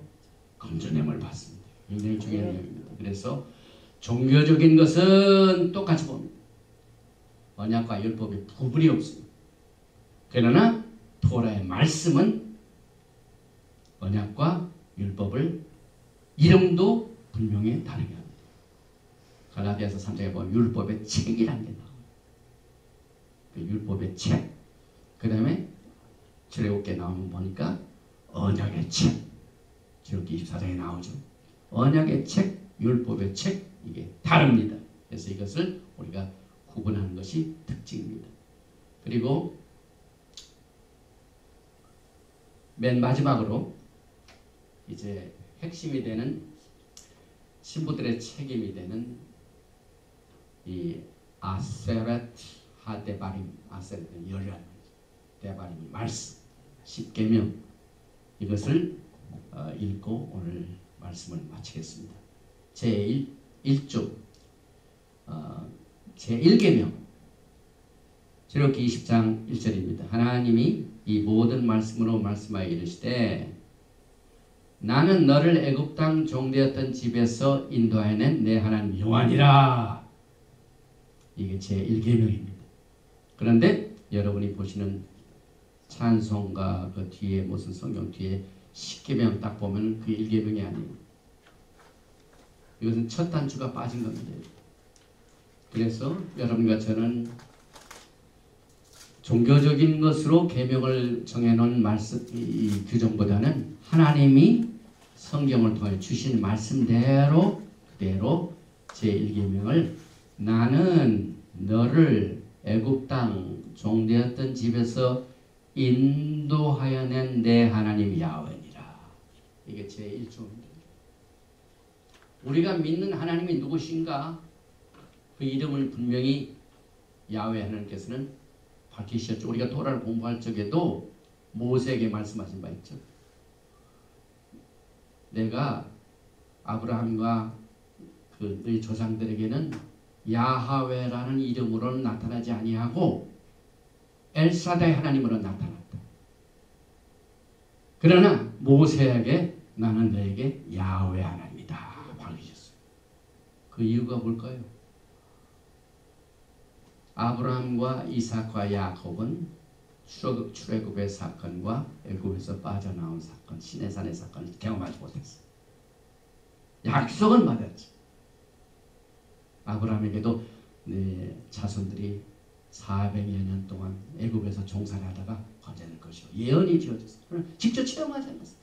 건져냄을 받습니다. 굉장히 중요한 내용입니다. 그래서 종교적인 것은 똑같이 봅니다. 언약과 율법에 구분이 없습니다. 그러나 토라의 말씀은 언약과 율법을 이름도 분명히 다르게 합니다. 갈라디아서 3장에 보면 율법의 책이라는 게 나와요. 그 율법의 책. 그 다음에 출애굽기에 나오면 보니까 언약의 책. 출애굽기 24장에 나오죠. 언약의 책, 율법의 책, 이게 다릅니다. 그래서 이것을 우리가 구분하는 것이 특징입니다. 그리고 맨 마지막으로 이제 핵심이 되는 신부들의 책임이 되는 이 아세렛 하데바림, 아세렛은 열한, 데바림이 말씀, 십계명, 이것을 읽고 오늘 말씀을 마치겠습니다. 제1조 제1계명 출애굽기 20장 1절입니다. 하나님이 이 모든 말씀으로 말씀하여 이르시되 나는 너를 애굽 땅 종되었던 집에서 인도하여낸 내 하나님 여호와니라. 이게 제1계명입니다. 그런데 여러분이 보시는 찬송가 그 뒤에 무슨 성경 뒤에 10계명 딱 보면 그 1계명이 아니에요. 이것은 첫 단추가 빠진 겁니다. 그래서 여러분과 저는 종교적인 것으로 계명을 정해놓은 말씀, 이 규정보다는 하나님이 성경을 통해 주신 말씀대로 그대로 제1계명을 나는 너를 애굽 땅 종되었던 집에서 인도하여 낸 내 하나님 야훼니라. 이게 제1조입니다. 우리가 믿는 하나님이 누구신가? 그 이름을 분명히 야훼 하나님께서는 밝히셨죠. 우리가 토라를 공부할 적에도 모세에게 말씀하신 바 있죠. 내가 아브라함과 그 너희 조상들에게는 야하웨라는 이름으로는 나타나지 아니하고 엘사다의 하나님으로 나타났다. 그러나 모세에게 나는 너에게 야훼 하나님이다 밝히셨어요. 그 이유가 뭘까요? 아브라함과 이삭과 야곱은 출애굽의 사건과 애굽에서 빠져나온 사건, 시내산의 사건을 경험하지 못했어요. 약속은 받았지. 아브라함에게도 네 자손들이 400여 년 동안 애굽에서 종살이 하다가 건져낼 것이고 예언이 지어졌어요. 그러나 직접 체험하지 않았어요.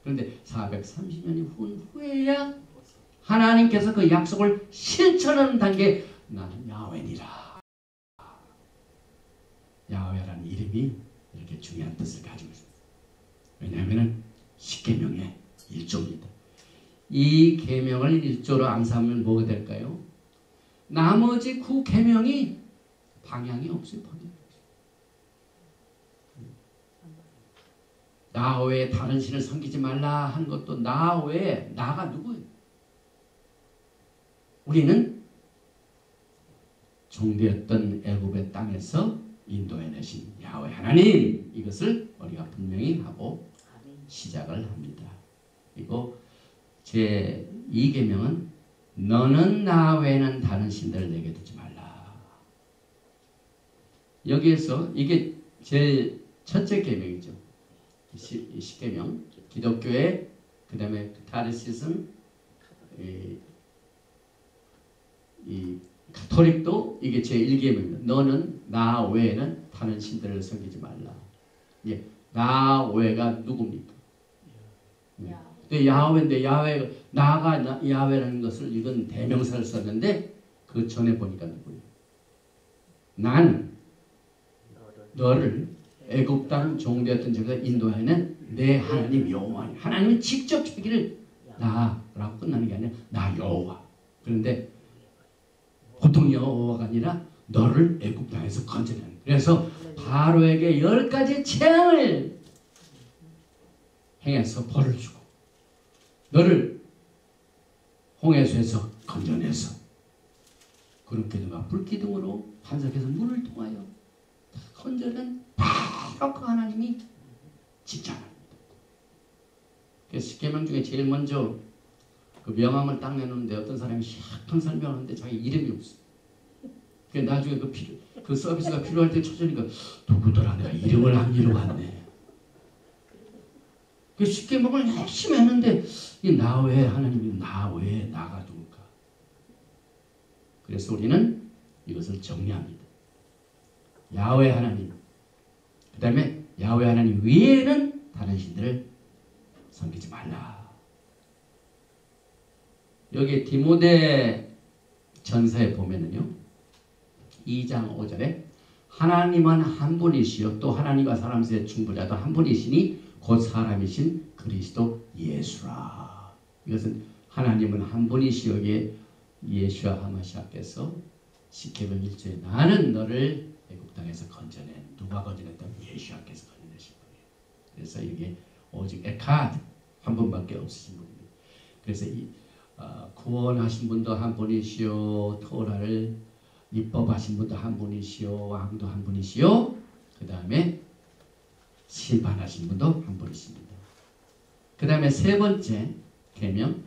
그런데 430년이 후에야 하나님께서 그 약속을 실천하는 단계에 나는 야훼니라. 야훼라는 이름이 이렇게 중요한 뜻을 가지고 있습니다. 왜냐하면 십계명의 1조입니다. 이 계명을 일조로 암사하면 뭐가 될까요? 나머지 9계명이 방향이 없어요. 방향이 없어요. 나 외에 다른 신을 섬기지 말라 하는 것도 나 외에 나가 누구예요? 우리는 종되었던 애굽의 땅에서 인도해내신 야훼 하나님, 이것을 우리가 분명히 하고 시작을 합니다. 그리고 제 2계명은 너는 나 외에는 다른 신들을 내게 두지 말라. 여기에서 이게 제일 첫째 계명이죠. 10계명. 기독교의 그 다음에 카테키즘, 이 가톨릭도 이게 제1계명입니다. 너는 나 외에는 다른 신들을 섬기지 말라. 예, 나 외가 누굽니까? 야훼인데 야훼가 나가 야훼라는 것을 이건 대명사를 썼는데 그 전에 보니까 누구예요? 나는 너를 애굽 땅 종되었던 적에서 인도하는 내 하나님 여호와. 하나님은 직접 주기를 나라고 끝나는 게 아니라 나 여호와. 그런데 보통 여호와가 아니라 너를 애굽 땅에서 건져내는. 그래서 바로에게 10가지 재앙을 행해서 벌을 주고 너를 홍해수에서 건져내서 그런 기둥과 불기둥으로 반석에서 물을 통하여 건져낸 바로 그 하나님이 직장합니다. 그래서 10계명 중에 제일 먼저 그 명함을 딱 내놓는데 어떤 사람이 약간 설명하는데 자기 이름이 없어. 그 나중에 그 서비스가 필요할 때 찾으니까 누구더라 내가 이름을 안 잃어갔네. 그 10계명을 열심히 했는데 이 나 외에 하나님이 나 외에 나가 누굴까? 그래서 우리는 이것을 정리합니다. 야훼 하나님, 그 다음에 야훼 하나님 외에는 다른 신들을 섬기지 말라. 여기 디모데 전서에 보면은요, 2장 5절에 하나님은 한 분이시요 또 하나님과 사람 사이의 중보자도 한 분이시니 곧 사람이신 그리스도 예수라. 이것은 하나님은 한 분이시요 예수와 하마시아께서 10계명 1조에 나는 너를 애굽 땅에서 건져낸. 누가 건져냈다면 예수께서 건져내신 거예요. 그래서 이게 오직 에카드 한 분밖에 없으신 분입니다. 그래서 구원하신 분도 한 분이시요 토라를 입법하신 분도 한 분이시요 왕도 한 분이시요 그 다음에 심판하신 분도 한 분이십니다. 그 다음에 세 번째 계명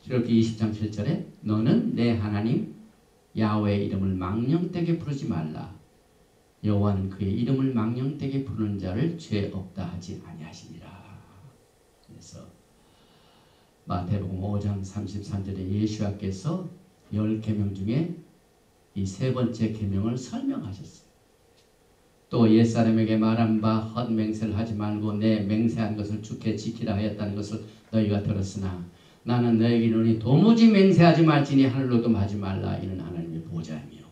출애굽기 20장 7절에 너는 내 하나님 야훼의 이름을 망령되게 부르지 말라. 여호와는 그의 이름을 망령되게 부르는 자를 죄 없다 하지 아니하시니라. 그래서 마태복음 5장 33절에 예수께서 10계명 중에 이 세 번째 계명을 설명하셨어요. 또 옛사람에게 말한 바 헛맹세를 하지 말고 내 맹세한 것을 주께 지키라 하였다는 것을 너희가 들었으나 나는 너에게 이르노니 도무지 맹세하지 말지니 하늘로도 하지 말라 이는 하나님의 보좌이며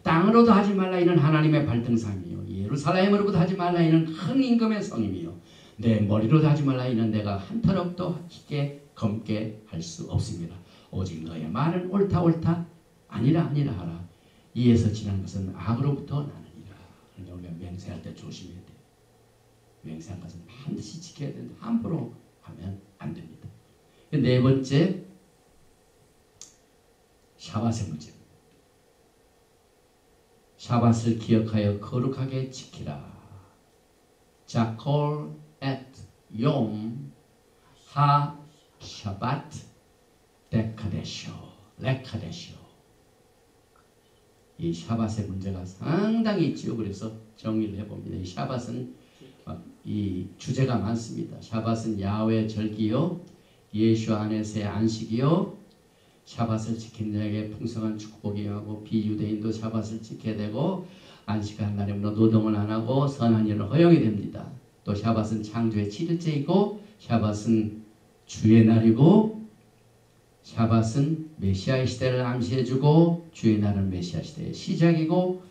땅으로도 하지 말라 이는 하나님의 발등상이요 예루살렘으로도 하지 말라 이는 큰 임금의 성임이요 내 머리로도 하지 말라 이는 내가 한 터럭도 희게 검게 할 수 없습니다. 오직 너의 말은 옳다 옳다 아니라 아니라 하라. 이에서 지난 것은 악으로부터 나느니라. 그러니까 우리가 맹세할 때 조심해야 돼. 맹세한 것은 반드시 지켜야 되는데 함부로 하면 안 됩니다. 네 번째 샤밧의 문제입니다. 샤밧을 기억하여 거룩하게 지키라. 자콜 앳 욤 하 샤밧 데카데쇼 레카데쇼. 이 샤밧의 문제가 상당히 있지요. 그래서 정리를 해봅니다. 이 샤밧은 이 주제가 많습니다. 샤밧은 야훼 절기요 예수 안에서의 안식이요 샤밧을 지키는 자에게 풍성한 축복이 하고 비유대인도 샤밧을 지켜야 되고 안식한 날이므로 노동을 안 하고 선한 일을 허용이 됩니다. 또 샤밧은 창조의 7일째이고 샤밧은 주의 날이고 샤밧은 메시아의 시대를 암시해주고 주의 날은 메시아 시대의 시작이고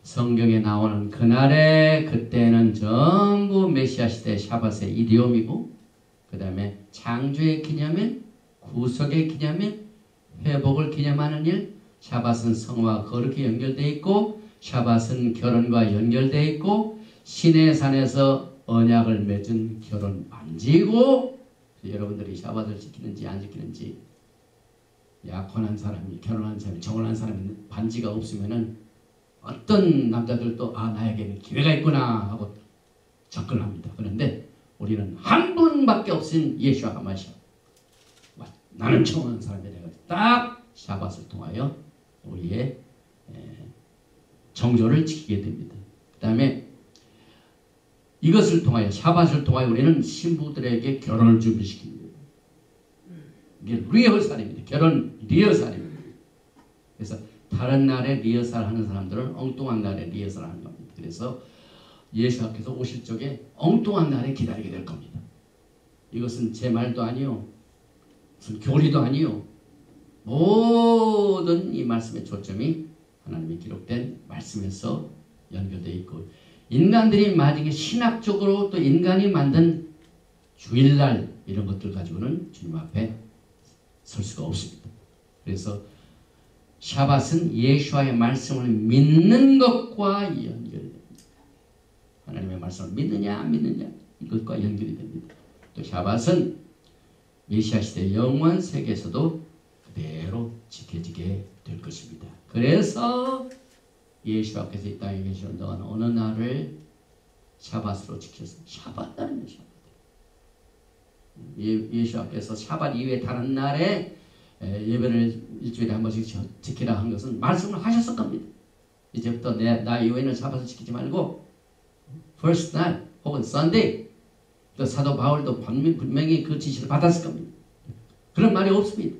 성경에 나오는 그날에 그때는 전부 메시아 시대의 샤밧의 이디옴이고 그 다음에 창조의 기념일 구속의 기념일, 회복을 기념하는 일, 샤밧은 성화와 거룩히 연결되어 있고 샤밧은 결혼과 연결되어 있고 신의 산에서 언약을 맺은 결혼 반지이고 여러분들이 샤밧을 지키는지 안 지키는지 약혼한 사람이 결혼한 사람이 정혼한 사람이 반지가 없으면은 어떤 남자들도 아 나에게는 기회가 있구나 하고 접근합니다. 그런데 우리는 한 분밖에 없인 예수와 하마시아 나는 청혼한 사람이 내가 딱 샤밧을 통하여 우리의 정조를 지키게 됩니다. 그 다음에 이것을 통하여 샤밧을 통하여 우리는 신부들에게 결혼을 준비시킵니다. 이게 리허설입니다. 결혼 리허설입니다. 그래서 다른 날에 리허설 하는 사람들은 엉뚱한 날에 리허설 하는 겁니다. 그래서 예수께서 오실 적에 엉뚱한 날에 기다리게 될 겁니다. 이것은 제 말도 아니요. 무슨 교리도 아니요. 모든 이 말씀의 초점이 하나님의 기록된 말씀에서 연결되어 있고 인간들이 만약에 신학적으로 또 인간이 만든 주일날 이런 것들 가지고는 주님 앞에 설 수가 없습니다. 그래서 샤밧은 예수와의 말씀을 믿는 것과 연결됩니다. 하나님의 말씀을 믿느냐 안 믿느냐 이것과 연결이 됩니다. 또 샤밧은 메시아 시대 영원 세계에서도 그대로 지켜지게 될 것입니다. 그래서 예수께서 이 땅에 계시는 동안 어느 날을 샤밧으로 지켰습니다. 샤밧 날입니다. 샤밧. 예수께서 샤밧 이외에 다른 날에 예배를 일주일에 한 번씩 지키라 한 것은 말씀을 하셨을 겁니다. 이제부터 나 이외에는 샤밧을 지키지 말고 first 날 혹은 Sunday 또 사도 바울도 분명히 그 지시를 받았을 겁니다. 그런 말이 없습니다.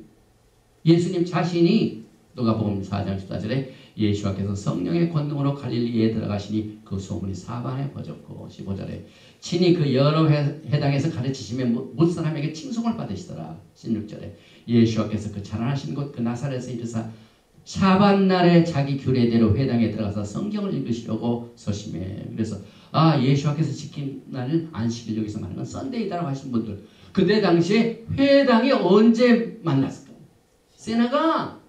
예수님 자신이 누가복음 4장 14절에 예수께서 성령의 권능으로 갈릴리에 들어가시니 그 소문이 사방에 퍼졌고 15절에 친히 그 여러 회당에서 가르치시며 못 사람에게 칭송을 받으시더라. 16절에 예수께서 그 자라나신 곳 그 나사렛에서 이르사 샤밧날에 자기 규례대로 회당에 들어가서 성경을 읽으시려고 서심해. 그래서 예수께서 지킨 날을 안식일 여기서 말하는 건 썬데이다라고 하신 분들 그때 당시에 회당이 언제 만났을까요? 세나가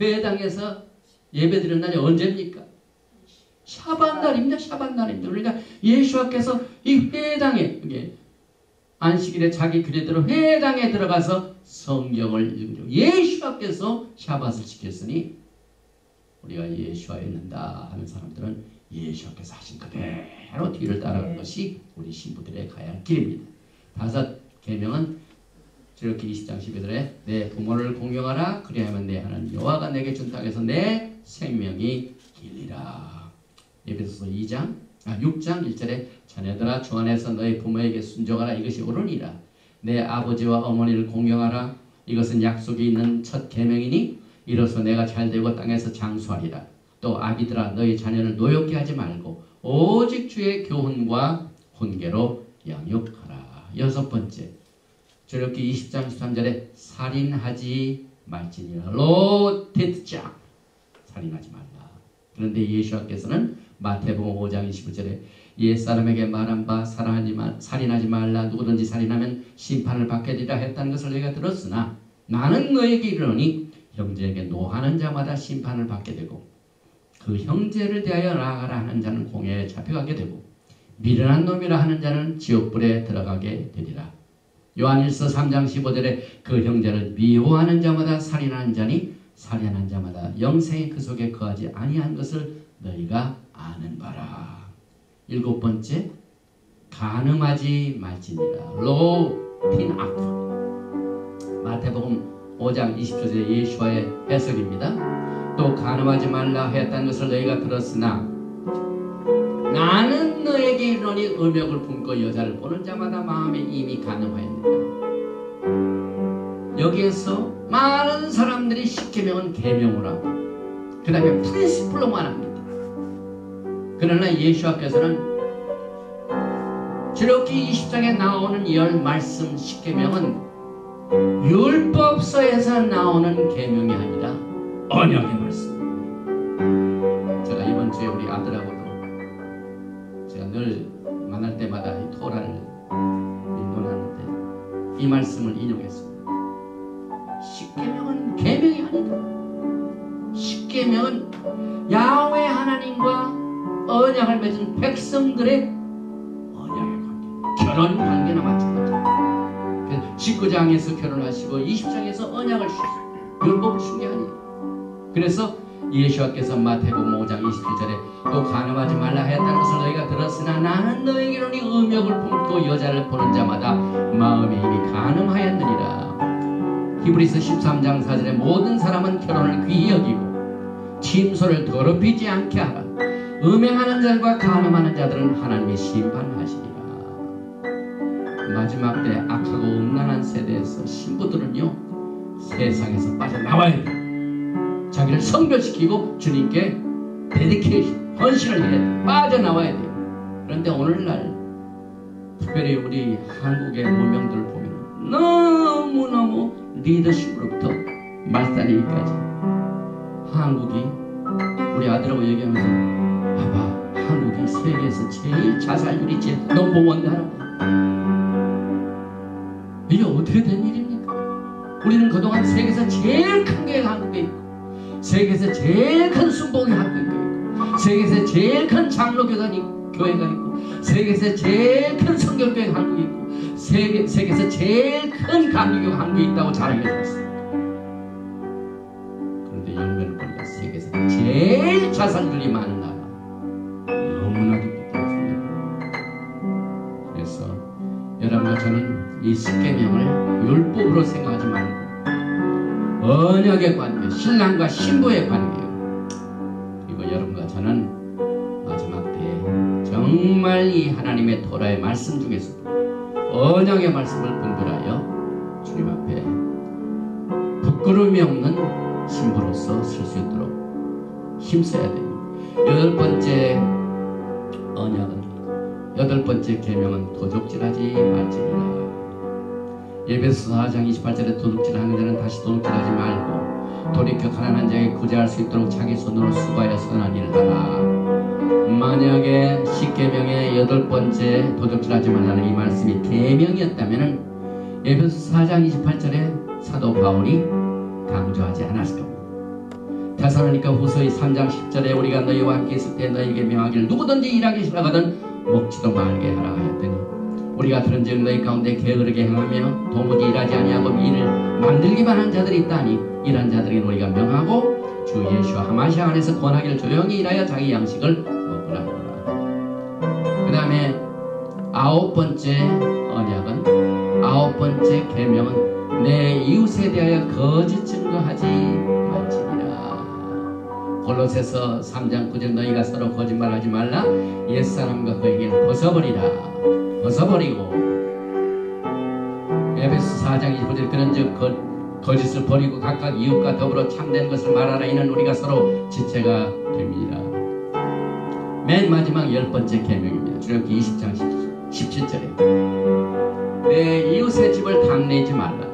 회당에서 예배드리는 날이 언제입니까? 샤밧날입니다. 샤밧날입니다. 그러니까 예수께서 이 회당에 안식일에 자기 규례대로 회당에 들어가서 성경을 읽으려 예수께서 샤밧을 지켰으니 우리가 예수와 있는다 하는 사람들은 예수께서 하신 그대로 뒤를 따라가는 것이 우리 신부들의 가야 할 길입니다. 다섯 계명은 저렇게 20장 12절에 내 부모를 공경하라 그리하면 내 하나님 여호와가 내게 준 땅에서 내 생명이 길리라. 에베소서 6장 1절에 자녀들아 주 안에서 너희 부모에게 순종하라 이것이 옳으니라. 내 아버지와 어머니를 공경하라 이것은 약속이 있는 첫 계명이니 이로써 내가 잘되고 땅에서 장수하리라. 또 아비들아 너희 자녀를 노엽게 하지 말고 오직 주의 교훈과 훈계로 양육하라. 여섯 번째 저렇게 20장 13절에 살인하지 말지니라. 로테트자 살인하지 말라. 그런데 예수께서는 마태복음 5장 21절에 옛사람에게 말한 바 살인하지 말라. 누구든지 살인하면 심판을 받게 되리라 했다는 것을 너희가 들었으나 나는 너에게 이르노니 형제에게 노하는 자마다 심판을 받게 되고 그 형제를 대하여 나아가라 하는 자는 공회에 잡혀가게 되고 미련한 놈이라 하는 자는 지옥불에 들어가게 되리라. 요한일서 3장 15절에 그 형제를 미워하는 자마다 살인하는 자니 살인한 자마다 영생이 그 속에 거하지 아니한 것을 너희가 아는 바라. 일곱 번째 간음하지 말지니라. 로틴 악트 마태복음 5장 20절의 예수와의 해석입니다. 또 간음하지 말라 하였다는 것을 너희가 들었으나 나는 너에게 이르노니 음욕을 품고 여자를 보는 자마다 마음에 이미 간음하였느니라. 여기에서 많은 사람들이 십계명은 계명을 하고 그 다음에 프린시플로만 합니다. 그러나 예수께서는 저렇게 20장에 나오는 열 말씀 십계명은 율법서에서 나오는 계명이 아니라 언약의 말씀. 제가 이번 주에 우리 아들하고도 제가 늘 만날 때마다 이 토라를 인도하는데 이 말씀을 인용했습니다. 십계명은 계명이 아니다. 십계명은 야훼 하나님과 언약을 맺은 백성들의 언약의 관계, 결혼 관계나 마찬가지다. 19장에서 결혼하시고 20장에서 언약을 주셨어요. 율법 준 게 아니에요. 그래서 예수께서 마태복음 5장 27절에 또 간음하지 말라 하였다는 것을 너희가 들었으나 나는 너희에게로니 음욕을 품고 여자를 보는 자마다 마음에 이미 간음하였느니라. 히브리서 13장 4절에 모든 사람은 결혼을 귀히 여기고 침소를 더럽히지 않게 하라. 음행하는 자들과 간음하는 자들은 하나님이 심판하시리라. 마지막 때 악하고 음란한 세대에서 신부들은요, 세상에서 빠져나와야 돼요. 자기를 성별시키고 주님께 데디케이션, 헌신을 해야 돼요. 빠져나와야 돼요. 그런데 오늘날 특별히 우리 한국의 무명들을 보면 너무너무 리더십으로부터 말살이기까지 한국이, 우리 아들하고 얘기하면서 봐봐, 한국이 세계에서 제일 자살률이 제일 넘버원 나라다. 이게 어떻게 된 일입니까? 우리는 그동안 세계에서 제일 큰 교회가 한국에 있고, 세계에서 제일 큰 순복이 한국에 있고, 세계에서 제일 큰 장로교회가 있고, 세계에서 제일 큰 성결교회가 한국에 있고, 세계에서 제일 큰 감리교가 한국에 있다고 자랑해줬어요. 그런데 연변을 보니까 세계에서 제일 자살률이 많은 나라, 너무나도 부끄럽습니다. 그래서 여러분과 저는 이 십계명을 율법으로 생각하지 말고 언약의 관계, 신랑과 신부의 관계예요. 그리고 여러분과 저는 마지막 때에 정말 이 하나님의 토라의 말씀 중에서도 언약의 말씀을 분별하여 주님 앞에 부끄러움이 없는 신부로서 설 수 있도록 힘써야 됩니다. 여덟 번째 언약은, 여덟 번째 계명은 도둑질하지 말지니라. 에베소 4장 28절에 도둑질하는 자는 다시 도둑질하지 말고 돌이켜 가난한 자에게 구제할 수 있도록 자기 손으로 수고하여 선한 일을 하라. 만약에 십계명의 여덟 번째 도둑질하지 말라는 이 말씀이 계명이었다면 에베소 4장 28절에 사도 바울이 강조하지 않았을 겁니다. 데살로니가 후서 3장 10절에 우리가 너희와 함께 있을 때 너희에게 명하기를 누구든지 일하기 싫어하거든 먹지도 말게 하라 하였더니, 우리가 들은즉 너희 가운데 게으르게 행하며 도무지 일하지 아니하고 일을 만들기만 한 자들이 있다니, 이런 자들에게 우리가 명하고 주 예수와 하마시아 안에서 권하기를 조용히 일하여 자기 양식을 먹으라 하라. 그 다음에 아홉 번째 언약은, 아홉 번째 계명은 내 이웃에 대하여 거짓 증거하지 말지니라. 골로새서 3장 9절 너희가 서로 거짓말하지 말라. 옛사람과 그 얘기를 벗어버리라. 벗어버리고, 에베소 4장 25절 그런즉 거짓을 버리고 각각 이웃과 더불어 참된 것을 말하라. 이는 우리가 서로 지체가 됩니다. 맨 마지막 열 번째 계명입니다. 출애굽기 20장 17절에 내 이웃의 집을 탐내지 말라.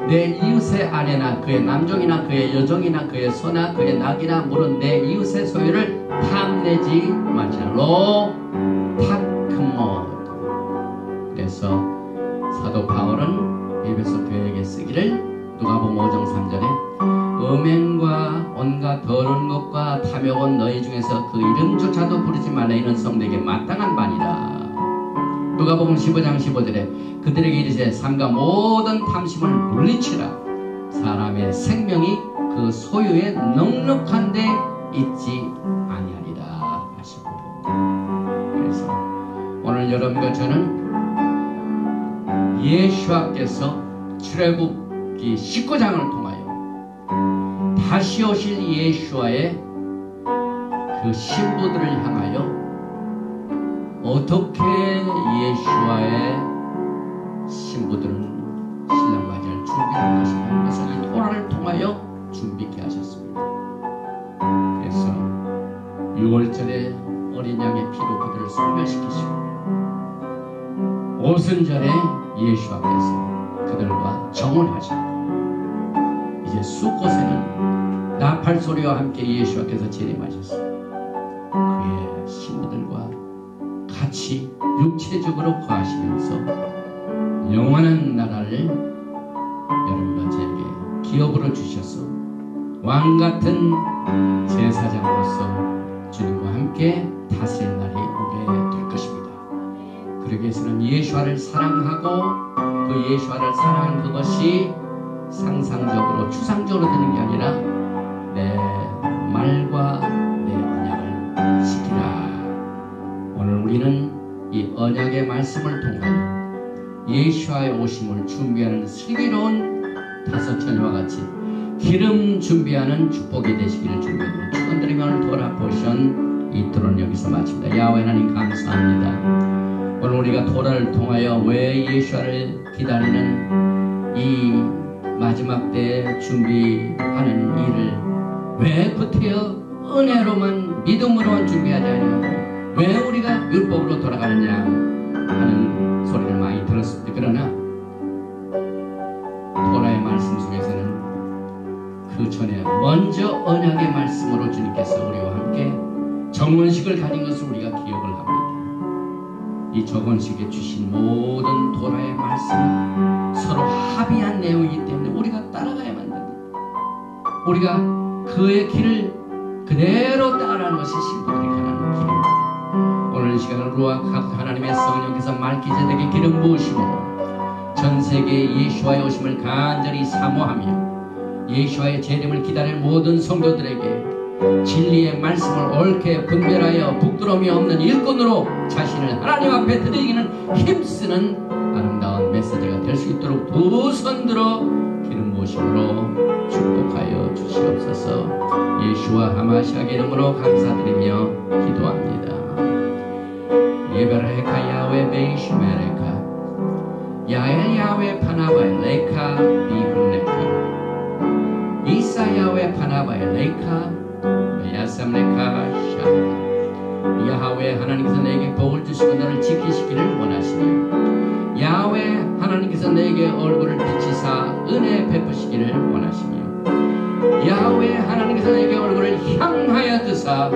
내 이웃의 아내나 그의 남종이나 그의 여종이나 그의 소나 그의 낙이나 물은 내 이웃의 소유를 탐내지 말지라. 그래서 사도 바울은 에베소 교회에게 쓰기를 누가복음 5장 3절에 음행과 온갖 더러운 것과 탐욕은 너희 중에서 그 이름조차도 부르지 말라. 이는 성도에게 마땅한 바니라. 누가복음 15장 15절에 그들에게 이르시되 삼가 모든 탐심을 물리치라. 사람의 생명이 그 소유에 넉넉한 데 있지 아니하리라 하시고, 그래서 오늘 여러분과 저는 예수께서 출애굽기 19장을 통하여 다시 오실 예수와의 그 신부들을 향하여 어떻게 예수와의 신부들은 신랑맞이를 준비할 것인가 하는 것을 이 토라를 통하여 준비케 하셨습니다. 그래서 6월절에 어린 양의 피로 그들을 소멸시키시고, 오순절에 예수 앞에서 그들과 정언하시고, 이제 숫곳에는 나팔소리와 함께 예수 앞에서 재림하셨어요. 그의 신부들과 같이 육체적으로 거하시면서 영원한 나라를 여러분과 저에게 기업으로 주셔서 왕같은 제사장으로서 주님과 함께 다스릴 날이 오게 될 것입니다. 그러기 위해서는 예수와를 사랑하고 그 예수와를 사랑하는 그것이 상상적으로 추상적으로 되는 게 아니라 내 말과 내 언약을 지키라. 오늘 우리는 이 언약의 말씀을 통하여 예수와의 오심을 준비하는 슬기로운 다섯 처녀와 같이 기름 준비하는 축복이 되시기를 주님으로 축원드리며 오늘 토라 포션 이 토론을 여기서 마칩니다. 야훼 하나님 감사합니다. 오늘 우리가 토라를 통하여 왜 예수와를 기다리는 이 마지막 때 준비하는 일을 왜 구태여 은혜로만 믿음으로만 준비하지 아니하고 왜 우리가 율법으로 돌아가느냐 하는 소리를 많이 들었습니다. 그러나 토라의 말씀 속에서는 그 전에 먼저 언약의 말씀으로 주님께서 우리와 함께 정언식을 가진 것을 우리가 기억을 합니다. 이 정언식에 주신 모든 토라의 말씀은 서로 합의한 내용이기 때문에 우리가 따라가야만 됩니다. 우리가 그의 길을 그대로 따라가는 것이 신부들이 가는 길입니다. 오늘 이 시간은 루아 하나님의 성령께서 말기제덱의 기름 부으심으로 전 세계의 예수와의 오심을 간절히 사모하며 예수와의 재림을 기다릴 모든 성도들에게 진리의 말씀을 옳게 분별하여 부끄러움이 없는 일꾼으로 자신을 하나님 앞에 드리기는 힘쓰는 아름다운 메시지가 될 수 있도록 두 손 들어 기름 부으심으로 축복하여 주시옵소서. 예수와 하마시아의 이름으로 감사드리며 기도합니다. 예베레카 야훼 베이시메레카 야엘 야훼 파나바엘 레카 비훈레카 이사 야훼 파나바엘 레카 베야삼레카 샤 야훼 하나님께서 내게 복을 주시고 너를 지키시기를 원하시며 야훼 하나님께서 내게 얼굴을 비치사 은혜 베푸시기를 원하시며 야훼 하나님께서 내게 얼굴을 향하여 드사